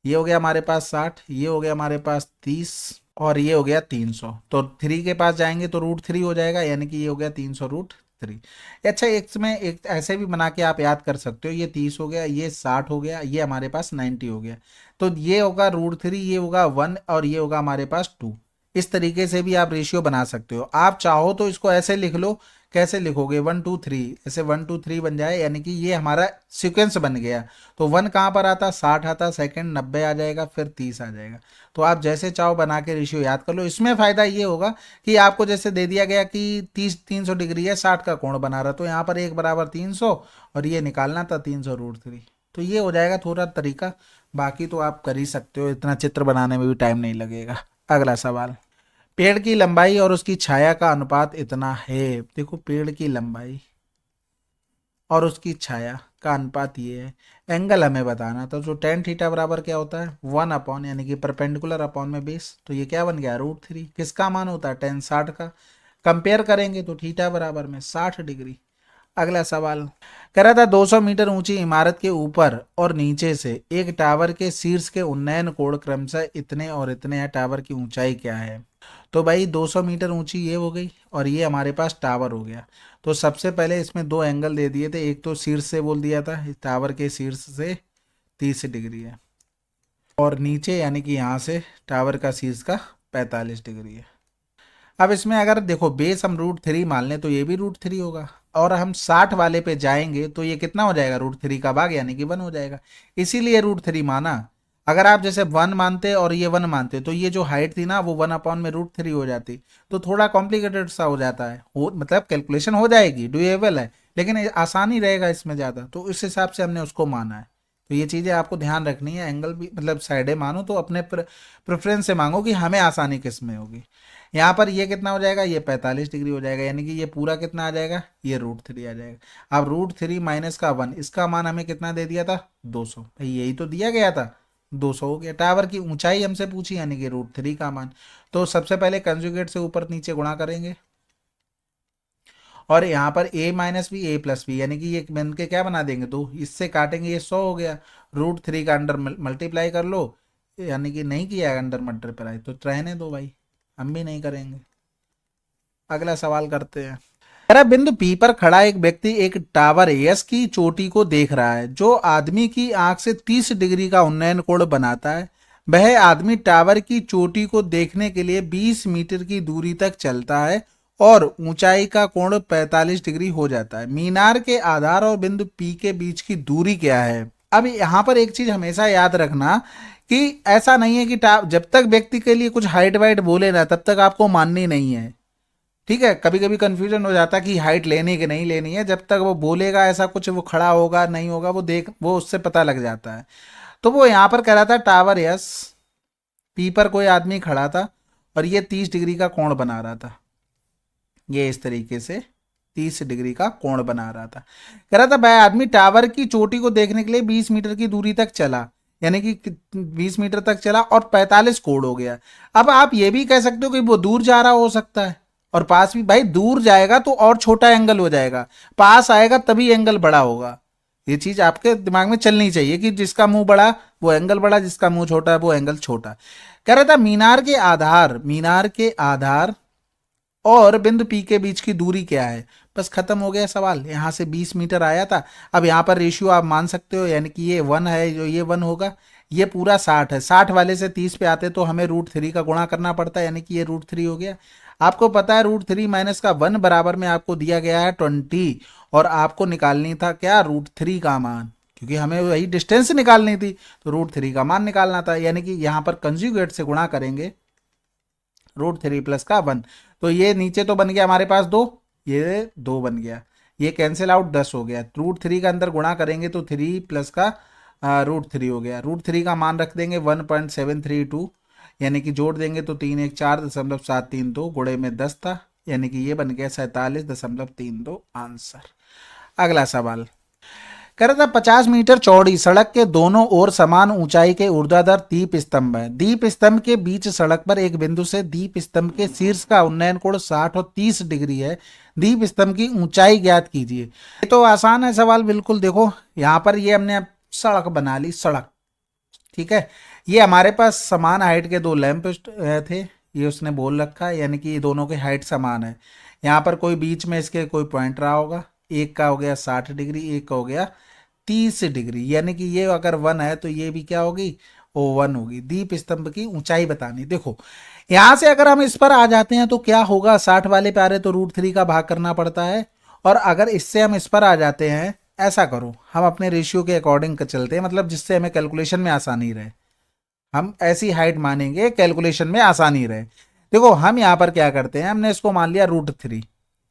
ये हो गया हमारे पास 60, ये हो गया हमारे पास 30, और ये हो गया 300। तो 3 के पास जाएंगे तो √3 हो जाएगा, यानी कि ये हो गया 300√3। अच्छा, इसमें एक ऐसे भी बना के आप याद कर सकते हो, ये 30 हो गया, ये 60 हो गया, ये हमारे पास 90 हो गया। तो ये होगा √3, ये होगा 1, और ये होगा हमारे पास 2। इस तरीके से भी आप रेशियो बना सकते हो। आप चाहो तो इसको ऐसे लिख लो। कैसे लिखोगे? 1 2 3, ऐसे 1 2 3 बन जाए, यानी कि ये हमारा सीक्वेंस बन गया। तो 1 कहाँ पर आता? 60 आता, सेकंड 90 आ जाएगा, फिर 30 आ जाएगा। तो आप जैसे चाहो बना के रेशियो याद कर लो। इसमें फ़ायदा ये होगा कि आपको जैसे दे दिया गया कि 300 डिग्री है, 60 का कोण बना रहा, तो यहाँ पर 1 बराबर 300, और ये निकालना था 300√3। तो ये हो जाएगा थोड़ा तरीका। बाकी तो आप कर ही सकते हो, इतना चित्र बनाने में भी टाइम नहीं लगेगा। अगला सवाल, पेड़ की लंबाई और उसकी छाया का अनुपात इतना है। देखो, पेड़ की लंबाई और उसकी छाया का अनुपात ये है। एंगल हमें बताना, तो जो tan थीटा बराबर क्या होता है? 1 अपॉन, यानी कि परपेंडिकुलर अपॉन में बेस। तो ये क्या बन गया? √3। किसका मान होता है? tan 60 का। कंपेयर करेंगे तो थीटा बराबर में 60 डिग्री। अगला सवाल, कह रहा था 200 मीटर ऊंची इमारत के ऊपर और नीचे से एक टावर के शीर्ष के उन्नयन कोण क्रमशः इतने और इतने हैं। टावर की ऊंचाई क्या है? तो भाई 200 मीटर ऊंची ये हो गई, और ये हमारे पास टावर हो गया। तो सबसे पहले इसमें दो एंगल दे दिए थे। एक तो शीर्ष से बोल दिया था, टावर के शीर्ष से 30 डिग्री है, और नीचे यानी कि यहाँ से टावर का शीर्ष का 45 डिग्री है। अब इसमें अगर देखो बेस हम √3 मान लें तो ये भी √3 होगा, और हम 60 वाले पे जाएंगे तो ये कितना हो जाएगा? √3 का भाग, यानी कि 1 हो जाएगा। इसीलिए √3 माना। अगर आप जैसे 1 मानते और ये 1 मानते तो ये जो हाइट थी ना वो 1 अपॉन में √3 हो जाती। तो थोड़ा कॉम्प्लिकेटेड सा हो जाता है, मतलब कैलकुलेशन हो जाएगी, डुएबल है, लेकिन आसानी रहेगा इसमें ज़्यादा, तो इस हिसाब से हमने उसको माना है। तो ये चीज़ें आपको ध्यान रखनी है। एंगल भी मतलब साइडें मानो तो अपने प्रेफरेंस से मांगो कि हमें आसानी किस में होगी। यहाँ पर ये कितना हो जाएगा? ये 45 डिग्री हो जाएगा, यानी कि ये पूरा कितना आ जाएगा? ये √3 आ जाएगा। अब √3 माइनस का 1, इसका मान हमें कितना दे दिया था? 200। भाई यही तो दिया गया था, 200 हो गया। टावर की ऊंचाई हमसे पूछी, यानी कि √3 का मान। तो सबसे पहले कंजुगेट से ऊपर नीचे गुणा करेंगे, और यहाँ पर a minus b a plus b, यानी कि ये बन के क्या बना देंगे? 2, इससे काटेंगे, ये 100 हो गया। √3 का अंडर मल्टीप्लाई कर लो, यानी कि नहीं किया अंडर मल्टीप्लाई तो रहने दो भाई, हम भी नहीं करेंगे। अगला सवाल करते हैं। अरे बिंदु P पर खड़ा एक व्यक्ति एक टावर एस की चोटी को देख रहा है, जो आदमी की आंख से 30 डिग्री का उन्नयन कोण बनाता है। वह आदमी टावर की चोटी को देखने के लिए 20 मीटर की दूरी तक चलता है और ऊंचाई का कोण 45 डिग्री हो जाता है। मीनार के आधार और बिंदु P के बीच की दूरी क्या है? अब यहाँ पर एक चीज हमेशा याद रखना कि ऐसा नहीं है कि जब तक व्यक्ति के लिए कुछ हाइट वाइट बोले ना तब तक आपको माननी नहीं है। ठीक है, कभी कभी कंफ्यूजन हो जाता है कि हाइट लेनी कि नहीं लेनी है। जब तक वो बोलेगा ऐसा कुछ, वो खड़ा होगा नहीं होगा, वो उससे पता लग जाता है। तो वो यहाँ पर कह रहा था टावर यस, पी पर कोई आदमी खड़ा था और ये 30 डिग्री का कोण बना रहा था। ये इस तरीके से 30 डिग्री का कोण बना रहा था। कह रहा था वह आदमी टावर की चोटी को देखने के लिए 20 मीटर की दूरी तक चला, यानी कि 20 मीटर तक चला और 45 कोण हो गया। अब आप ये भी कह सकते हो कि वो दूर जा रहा हो सकता है, और पास भी। भाई दूर जाएगा तो और छोटा एंगल हो जाएगा, पास आएगा तभी एंगल बड़ा होगा। ये चीज आपके दिमाग में चलनी चाहिए कि जिसका मुंह बड़ा वो एंगल बड़ा, जिसका मुंह छोटा है वो एंगल छोटा। कह रहा था मीनार के आधार और बिंदु पी के बीच की दूरी क्या है? बस खत्म हो गया सवाल। यहां से 20 मीटर आया था। अब यहां पर रेशियो आप मान सकते हो, यानी कि ये 1 है, जो ये 1 होगा, ये पूरा 60 है। 60 वाले से 30 पे आते तो हमें √3 का गुणा करना पड़ता है, यानी कि ये √3 हो गया। आपको पता है √3 माइनस का 1 बराबर में आपको दिया गया है 20, और आपको निकालनी था क्या? √3 का मान, क्योंकि हमें वही डिस्टेंस निकालनी थी, तो √3 का मान निकालना था। यानी कि यहाँ पर कंजुगेट से गुणा करेंगे, √3 प्लस का 1, तो ये नीचे तो बन गया हमारे पास 2, ये 2 बन गया, ये कैंसिल आउट 10 हो गया। √3 का अंदर गुणा करेंगे तो 3 प्लस का √3 हो गया। √3 का मान रख देंगे 1.732, यानी कि जोड़ देंगे तो 3 1 4.732, गुणे में 10 था, यानी कि ये बन गया 47.32 आंसर। अगला सवाल, कह रहा था 50 मीटर चौड़ी सड़क के दोनों ओर समान ऊंचाई के ऊर्ध्वाधर दीप स्तंभ है। दीप स्तंभ के बीच सड़क पर एक बिंदु से दीप स्तंभ के शीर्ष का उन्नयन कोण 60 और 30 डिग्री है। दीप स्तंभ की ऊंचाई ज्ञात कीजिए। ये तो आसान है सवाल बिल्कुल। देखो यहाँ पर ये हमने अब सड़क बना ली, सड़क, ठीक है। ये हमारे पास समान हाइट के दो लैंप थे, ये उसने बोल रखा है, यानी कि ये दोनों की हाइट समान है। यहाँ पर कोई बीच में इसके कोई पॉइंट रहा होगा, एक का हो गया 60 डिग्री, एक का हो गया 30 डिग्री, यानी कि ये अगर 1 है तो ये भी क्या होगी, ओ 1 होगी। दीप स्तंभ की ऊंचाई बतानी। देखो यहाँ से अगर हम इस पर आ जाते हैं तो क्या होगा, 60 वाले पे आ रहे तो √3 का भाग करना पड़ता है, और अगर इससे हम इस पर आ जाते हैं, ऐसा करो हम अपने रेशियो के अकॉर्डिंग चलते हैं, मतलब जिससे हमें कैलकुलेशन में आसानी रहे। हम ऐसी हाइट मानेंगे कैलकुलेशन में आसानी रहे। देखो हम यहाँ पर क्या करते हैं, हमने इसको मान लिया √3,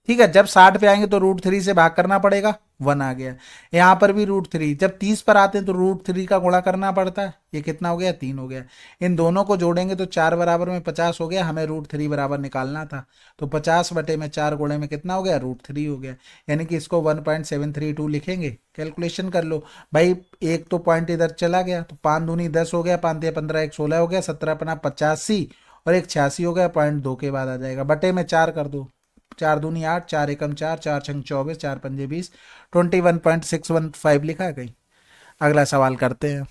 ठीक है। जब 60 पे आएंगे तो √3 से भाग करना पड़ेगा, 1 आ गया। यहाँ पर भी √3, जब 30 पर आते हैं तो √3 का गुणा करना पड़ता है, ये कितना हो गया, 3 हो गया। इन दोनों को जोड़ेंगे तो 4 बराबर में 50 हो गया, हमें √3 बराबर निकालना था, तो 50 बटे में 4 गुणे में कितना हो गया, √3 हो गया। यानी कि इसको 1.732 लिखेंगे। कैलकुलेशन कर लो भाई, एक तो पॉइंट इधर चला गया, तो 5 दूनी 10 हो गया, 5 या 15, 1 16 हो गया, 17 अपना 85 और एक 86 हो गया, पॉइंट 2 के बाद आ जाएगा। बटे में 4 कर दो, 4 दूनी 8, 4 एकम 4, 4 छंग 24, 4 पंजे 20, 21.615 लिखा है कहीं। अगला सवाल करते हैं,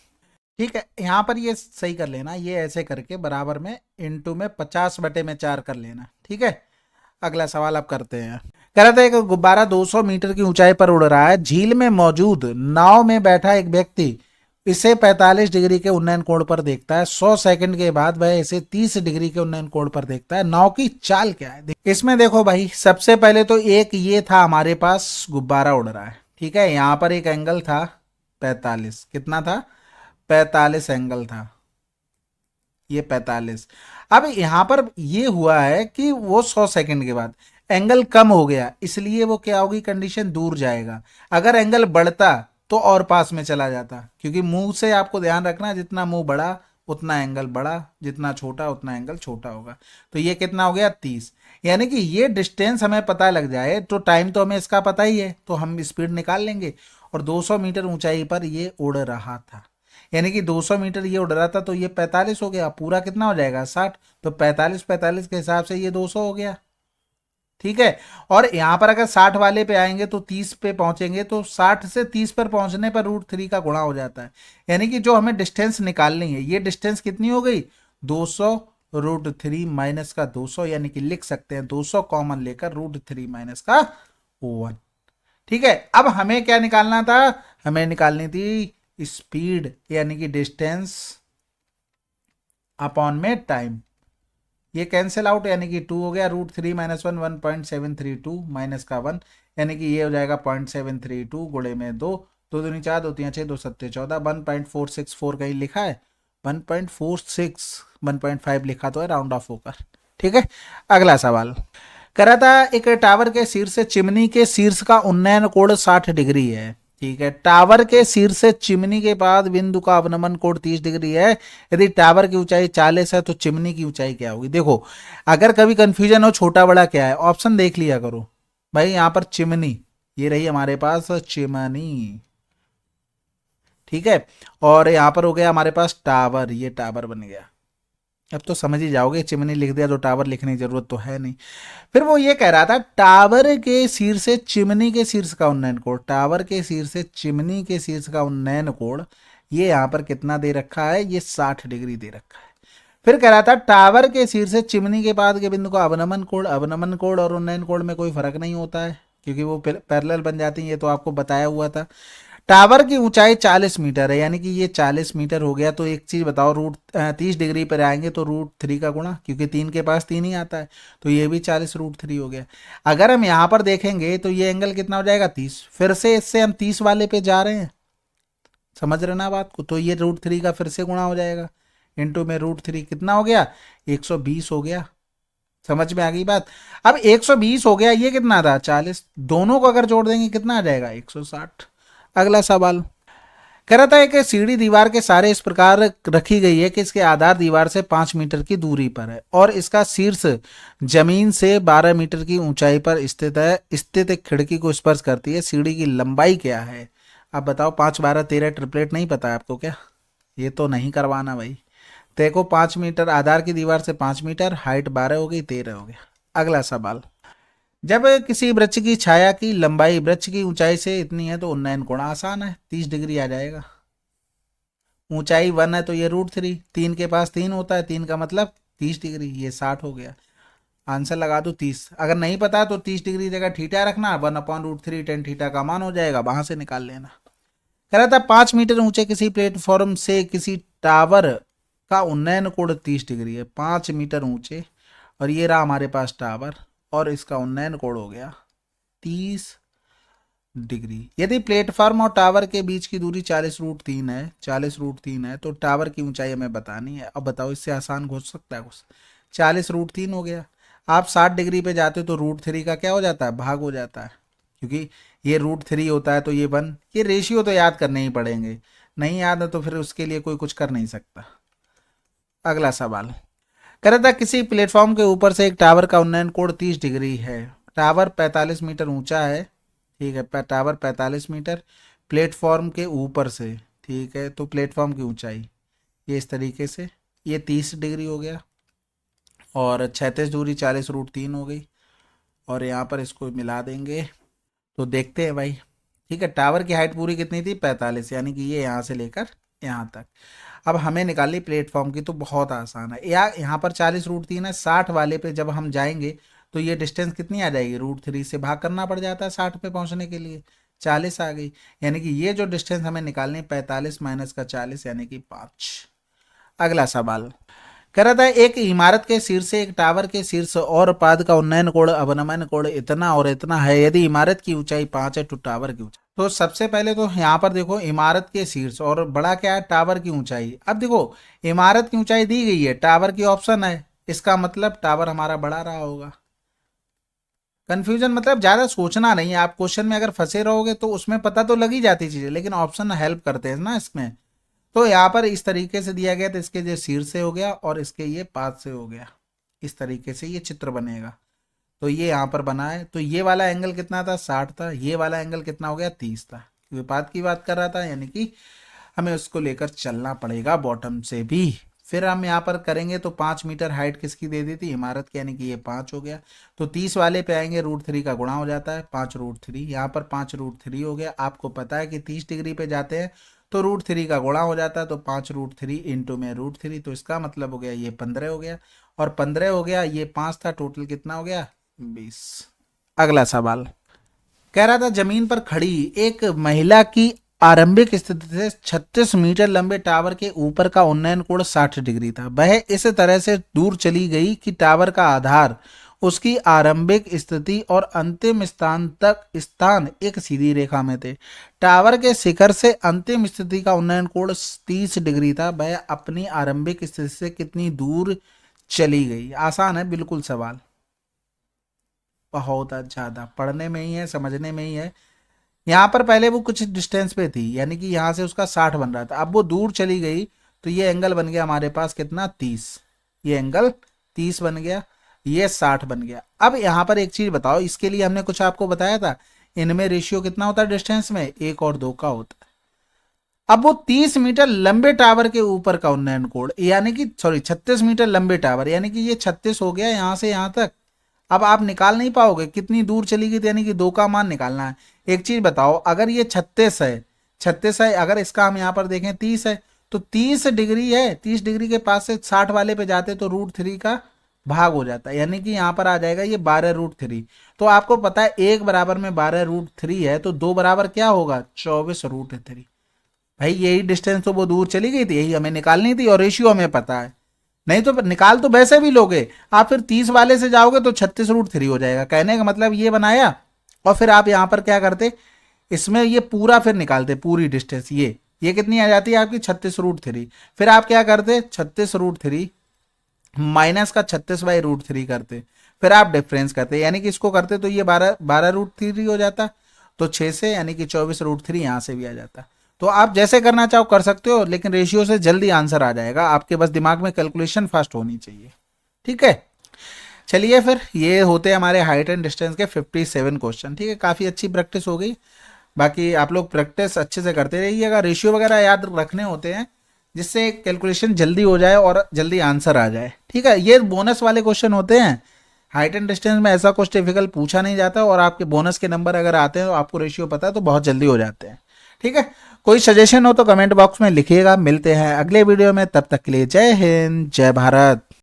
ठीक है। यहाँ पर ये सही कर लेना, ये ऐसे करके बराबर में इंटू में 50 बटे में 4 कर लेना, ठीक है। अगला सवाल अब करते हैं। कह रहा था एक गुब्बारा 200 मीटर की ऊंचाई पर उड़ रहा है। झील में मौजूद नाव में बैठा एक व्यक्ति इसे 45 डिग्री के उन्नयन कोण पर देखता है। 100 सेकंड के बाद वह इसे 30 डिग्री के उन्नयन कोण पर देखता है। नाव की चाल क्या है? इसमें देखो भाई, सबसे पहले तो एक ये था हमारे पास गुब्बारा उड़ रहा है, ठीक है। यहाँ पर एक एंगल था 45, कितना था, 45 एंगल था, ये 45। अब यहां पर ये हुआ है कि वो 100 सेकंड के बाद एंगल कम हो गया, इसलिए वो क्या होगी, कंडीशन दूर जाएगा। अगर एंगल बढ़ता तो और पास में चला जाता, क्योंकि मुंह से आपको ध्यान रखना, जितना मुंह बड़ा उतना एंगल बड़ा, जितना छोटा उतना एंगल छोटा होगा। तो ये कितना हो गया, 30। यानी कि ये डिस्टेंस हमें पता लग जाए तो टाइम तो हमें इसका पता ही है, तो हम स्पीड निकाल लेंगे। और 200 मीटर ऊंचाई पर ये उड़ रहा था, यानी कि 200 मीटर ये उड़ रहा था, तो ये 45 हो गया, पूरा कितना हो जाएगा, 60। तो 45 के हिसाब से ये 200 हो गया, ठीक है। और यहां पर अगर 60 वाले पे आएंगे तो 30 पे पहुंचेंगे, तो 60 से 30 पर पहुंचने पर √3 का गुणा हो जाता है। यानी कि जो हमें डिस्टेंस निकालनी है, ये डिस्टेंस कितनी हो गई, 200 √3 माइनस का 200, यानी कि लिख सकते हैं 200 कॉमन लेकर √3 माइनस का 1, ठीक है। अब हमें क्या निकालना था, हमें निकालनी थी स्पीड, यानी कि डिस्टेंस अपॉन में टाइम। ये कैंसिल आउट, यानी कि 2 हो गया, √3 माइनस 1, 1.732 माइनस का 1, यानी कि ये हो जाएगा 0.732 गुणे में 2, 2 दूनी 4, 2 3 6, 2 7 14, 1.464 कहीं लिखा है, 1.46, 1.5 लिखा तो है राउंड ऑफ होकर, ठीक है। अगला सवाल कह रहा था एक टावर के शीर्ष से चिमनी के शीर्ष का उन्नयन कोण 60 डिग्री है, ठीक है। टावर के शीर्ष से चिमनी के बाद बिंदु का अवनमन कोण 30 डिग्री है। यदि टावर की ऊंचाई 40 है तो चिमनी की ऊंचाई क्या होगी? देखो अगर कभी कंफ्यूजन हो छोटा बड़ा क्या है, ऑप्शन देख लिया करो भाई। यहाँ पर चिमनी, ये रही हमारे पास चिमनी, ठीक है। और यहाँ पर हो गया हमारे पास टावर, ये टावर बन गया। अब तो समझ ही जाओगे, चिमनी लिख दिया तो टावर लिखने की जरूरत तो है नहीं। फिर वो ये कह रहा था टावर के शीर्ष से चिमनी के शीर्ष का उन्नयन कोण, टावर के शीर्ष से चिमनी के शीर्ष का उन्नयन कोण ये यहाँ पर कितना दे रखा है, ये 60 डिग्री दे रखा है। फिर कह रहा था टावर के शीर्ष से चिमनी के बाद के बिंदु का अवनमन कोण, अवनमन कोण और उन्नयन कोण में कोई फर्क नहीं होता है, क्योंकि वो पैरेलल बन जाती है, ये तो आपको बताया हुआ था। टावर की ऊंचाई 40 मीटर है, यानी कि ये 40 मीटर हो गया। तो एक चीज बताओ, 30 डिग्री पर आएंगे तो √3 का गुणा, क्योंकि 3 के पास 3 ही आता है, तो ये भी 40 √3 हो गया। अगर हम यहाँ पर देखेंगे तो ये एंगल कितना हो जाएगा, 30। फिर से इससे हम 30 वाले पे जा रहे हैं, समझ रहे ना बात को, तो ये √3 का फिर से गुणा हो जाएगा, इंटू में √3 कितना हो गया, 120 हो गया। समझ में आ गई बात? अब 120 हो गया, ये कितना था 40, दोनों को अगर जोड़ देंगे कितना आ जाएगा, 160। अगला सवाल कह रहा था एक सीढ़ी दीवार के सारे इस प्रकार रखी गई है कि इसके आधार दीवार से 5 मीटर की दूरी पर है और इसका शीर्ष जमीन से 12 मीटर की ऊंचाई पर स्थित है। स्थित एक खिड़की को स्पर्श करती है। सीढ़ी की लंबाई क्या है? अब बताओ 5 12 13 ट्रिपलेट नहीं पता है आपको क्या? ये तो नहीं करवाना भाई। देखो 5 मीटर, आधार की दीवार से 5 मीटर, हाइट 12 हो गई, 13 हो गया। अगला सवाल, जब किसी वृक्ष की छाया की लंबाई वृक्ष की ऊंचाई से इतनी है तो उन्नयन कोण, आसान है, 30 डिग्री आ जाएगा। ऊंचाई 1 है तो ये √3, 3 के पास 3 होता है, 3 का मतलब 30 डिग्री, ये 60 हो गया। आंसर लगा दो 30। अगर नहीं पता तो 30 डिग्री जगह थीटा रखना, 1/√3 टेन थीटा का मान हो जाएगा, वहां से निकाल लेना। कह रहा था 5 मीटर ऊंचे किसी प्लेटफॉर्म से किसी टावर का उन्नयन कोण 30 डिग्री है। 5 मीटर ऊंचे, और ये रहा हमारे पास टावर, और इसका उन्नयन कोण हो गया 30 डिग्री। यदि प्लेटफॉर्म और टावर के बीच की दूरी 40√3 है, 40√3 है, तो टावर की ऊंचाई हमें बतानी है। अब बताओ इससे आसान हो सकता है कुछ? 40√3 हो गया। आप 60 डिग्री पे जाते हो तो √3 का क्या हो जाता है, भाग हो जाता है, क्योंकि ये √3 होता है तो ये 1। ये रेशियो तो याद करने ही पड़ेंगे, नहीं याद है तो फिर उसके लिए कोई कुछ कर नहीं सकता। अगला सवाल, कह रहा था किसी प्लेटफॉर्म के ऊपर से एक टावर का उन्नयन कोण 30 डिग्री है। टावर 45 मीटर ऊंचा है, ठीक है, टावर 45 मीटर प्लेटफॉर्म के ऊपर से, ठीक है, तो प्लेटफॉर्म की ऊंचाई ये इस तरीके से, ये 30 डिग्री हो गया, और 36 दूरी 40√3 हो गई, और यहाँ पर इसको मिला देंगे तो देखते हैं भाई। ठीक है, टावर की हाइट पूरी कितनी थी, 45, यानी कि ये यहाँ से लेकर यहाँ तक। अब हमें निकालनी प्लेटफॉर्म की, तो बहुत आसान है। यहाँ पर 40√3 है, 60 वाले पे जब हम जाएंगे तो ये डिस्टेंस कितनी आ जाएगी, √3 से भाग करना पड़ जाता है 60 पे पहुंचने के लिए, 40 आ गई। यानी कि ये जो डिस्टेंस हमें निकालनी, 45 माइनस का 40 यानी कि 5। अगला सवाल, कह रहा था एक इमारत के शीर्ष से एक टावर के शीर्ष और पाद का उन्नयन कोण अवनमन कोण इतना और इतना है, यदि इमारत की ऊंचाई 5 है तो टावर की ऊंचाई। तो सबसे पहले तो यहाँ पर देखो, इमारत के शीर्ष और बड़ा क्या है, टावर की ऊंचाई। अब देखो इमारत की ऊंचाई दी गई है, टावर की ऑप्शन है, इसका मतलब टावर हमारा बड़ा रहा होगा। कंफ्यूजन मतलब ज्यादा सोचना नहीं है, आप क्वेश्चन में अगर फंसे रहोगे तो उसमें पता तो लगी जाती चीजें, लेकिन ऑप्शन हेल्प करते हैं ना इसमें। तो यहाँ पर इस तरीके से दिया गया, तो इसके जो शीर्ष से हो गया और इसके ये पाद से हो गया, इस तरीके से ये चित्र बनेगा। तो ये यहाँ पर बना है, तो ये वाला एंगल कितना था, 60 था, ये वाला एंगल कितना हो गया, 30 था, क्योंकि पाद की बात कर रहा था, यानी कि हमें उसको लेकर चलना पड़ेगा बॉटम से भी। फिर हम यहाँ पर करेंगे तो 5 मीटर हाइट किसकी दे दी थी, इमारत की, यानी कि ये 5 हो गया। तो 30 वाले पे आएंगे, √3 का गुणा हो जाता है, 5√3, यहाँ पर 5√3 हो गया। आपको पता है कि 30 डिग्री पे जाते हैं तो √3 का गुणा हो जाता है, तो 5√3 इंटू में √3, तो इसका मतलब हो गया ये 15 हो गया, और 15 हो गया, ये 5 था, टोटल कितना हो गया, 20। अगला सवाल, कह रहा था जमीन पर खड़ी एक महिला की आरंभिक स्थिति से 36 मीटर लंबे टावर के ऊपर का उन्नयन कोण 60 डिग्री था। वह इस तरह से दूर चली गई कि टावर का आधार, उसकी आरंभिक स्थिति और अंतिम स्थान एक सीधी रेखा में थे। टावर के शिखर से अंतिम स्थिति का उन्नयन कोण 30 डिग्री था। वह अपनी आरंभिक स्थिति से कितनी दूर चली गई? आसान है बिल्कुल सवाल, बहुत ज्यादा पढ़ने में ही है, समझने में ही है। यहाँ पर पहले वो कुछ डिस्टेंस पे थी, यानी कि यहाँ से उसका 60 बन रहा था, अब वो दूर चली गई तो ये एंगल बन गया हमारे पास कितना, 30। ये एंगल 30 बन गया, ये 60 बन गया। अब यहाँ पर एक चीज बताओ, इसके लिए हमने कुछ आपको बताया था, इनमें रेशियो कितना होता है डिस्टेंस में, 1 और 2 का होता है। अब वो 30 मीटर लंबे टावर के ऊपर का उन्नयन कोण, यानी कि सॉरी 36 मीटर लंबे टावर, यानी कि ये 36 हो गया यहाँ से यहाँ तक। अब आप निकाल नहीं पाओगे कितनी दूर चली गई, यानी कि 2 का मान निकालना है। एक चीज बताओ, अगर ये 36 है, अगर इसका हम यहाँ पर देखें 30 है, तो 30 डिग्री है, 30 डिग्री के पास से 60 वाले पे जाते तो √3 का भाग हो जाता है, यानी कि यहाँ पर आ जाएगा ये 12√3। तो आपको पता है 1 बराबर में 12√3 है, तो 2 बराबर क्या होगा, 24√3। भाई यही डिस्टेंस तो वो दूर चली गई थी, यही हमें निकालनी थी, और रेशियो हमें पता है। नहीं तो निकाल तो वैसे भी लोगे आप, फिर 30 वाले से जाओगे तो 36√3 हो जाएगा। कहने का मतलब ये बनाया, और फिर आप यहाँ पर क्या करते, इसमें ये पूरा फिर निकालते पूरी डिस्टेंस, ये कितनी आ जाती है आपकी 36√3। फिर आप क्या करते, 36√3 माइनस का 36/√3 करते, फिर आप डिफरेंस करते, यानी कि इसको करते तो ये 12√3 हो जाता, तो 6 से, यानी कि 24√3 यहाँ से भी आ जाता। तो आप जैसे करना चाहो कर सकते हो, लेकिन रेशियो से जल्दी आंसर आ जाएगा आपके, बस दिमाग में कैलकुलेशन फास्ट होनी चाहिए। ठीक है, चलिए फिर ये होते हैं हमारे हाइट एंड डिस्टेंस के 57 क्वेश्चन। ठीक है, काफ़ी अच्छी प्रैक्टिस हो गई, बाकी आप लोग प्रैक्टिस अच्छे से करते रहिएगा, रेशियो वगैरह याद रखने होते हैं जिससे कैलकुलेशन जल्दी हो जाए और जल्दी आंसर आ जाए। ठीक है, ये बोनस वाले क्वेश्चन होते हैं। हाइट एंड डिस्टेंस में ऐसा कुछ डिफिकल्ट पूछा नहीं जाता, और आपके बोनस के नंबर अगर आते हैं तो आपको रेशियो पता है तो बहुत जल्दी हो जाते हैं। ठीक है, कोई सजेशन हो तो कमेंट बॉक्स में लिखिएगा। मिलते हैं अगले वीडियो में, तब तक के लिए जय हिंद जय भारत।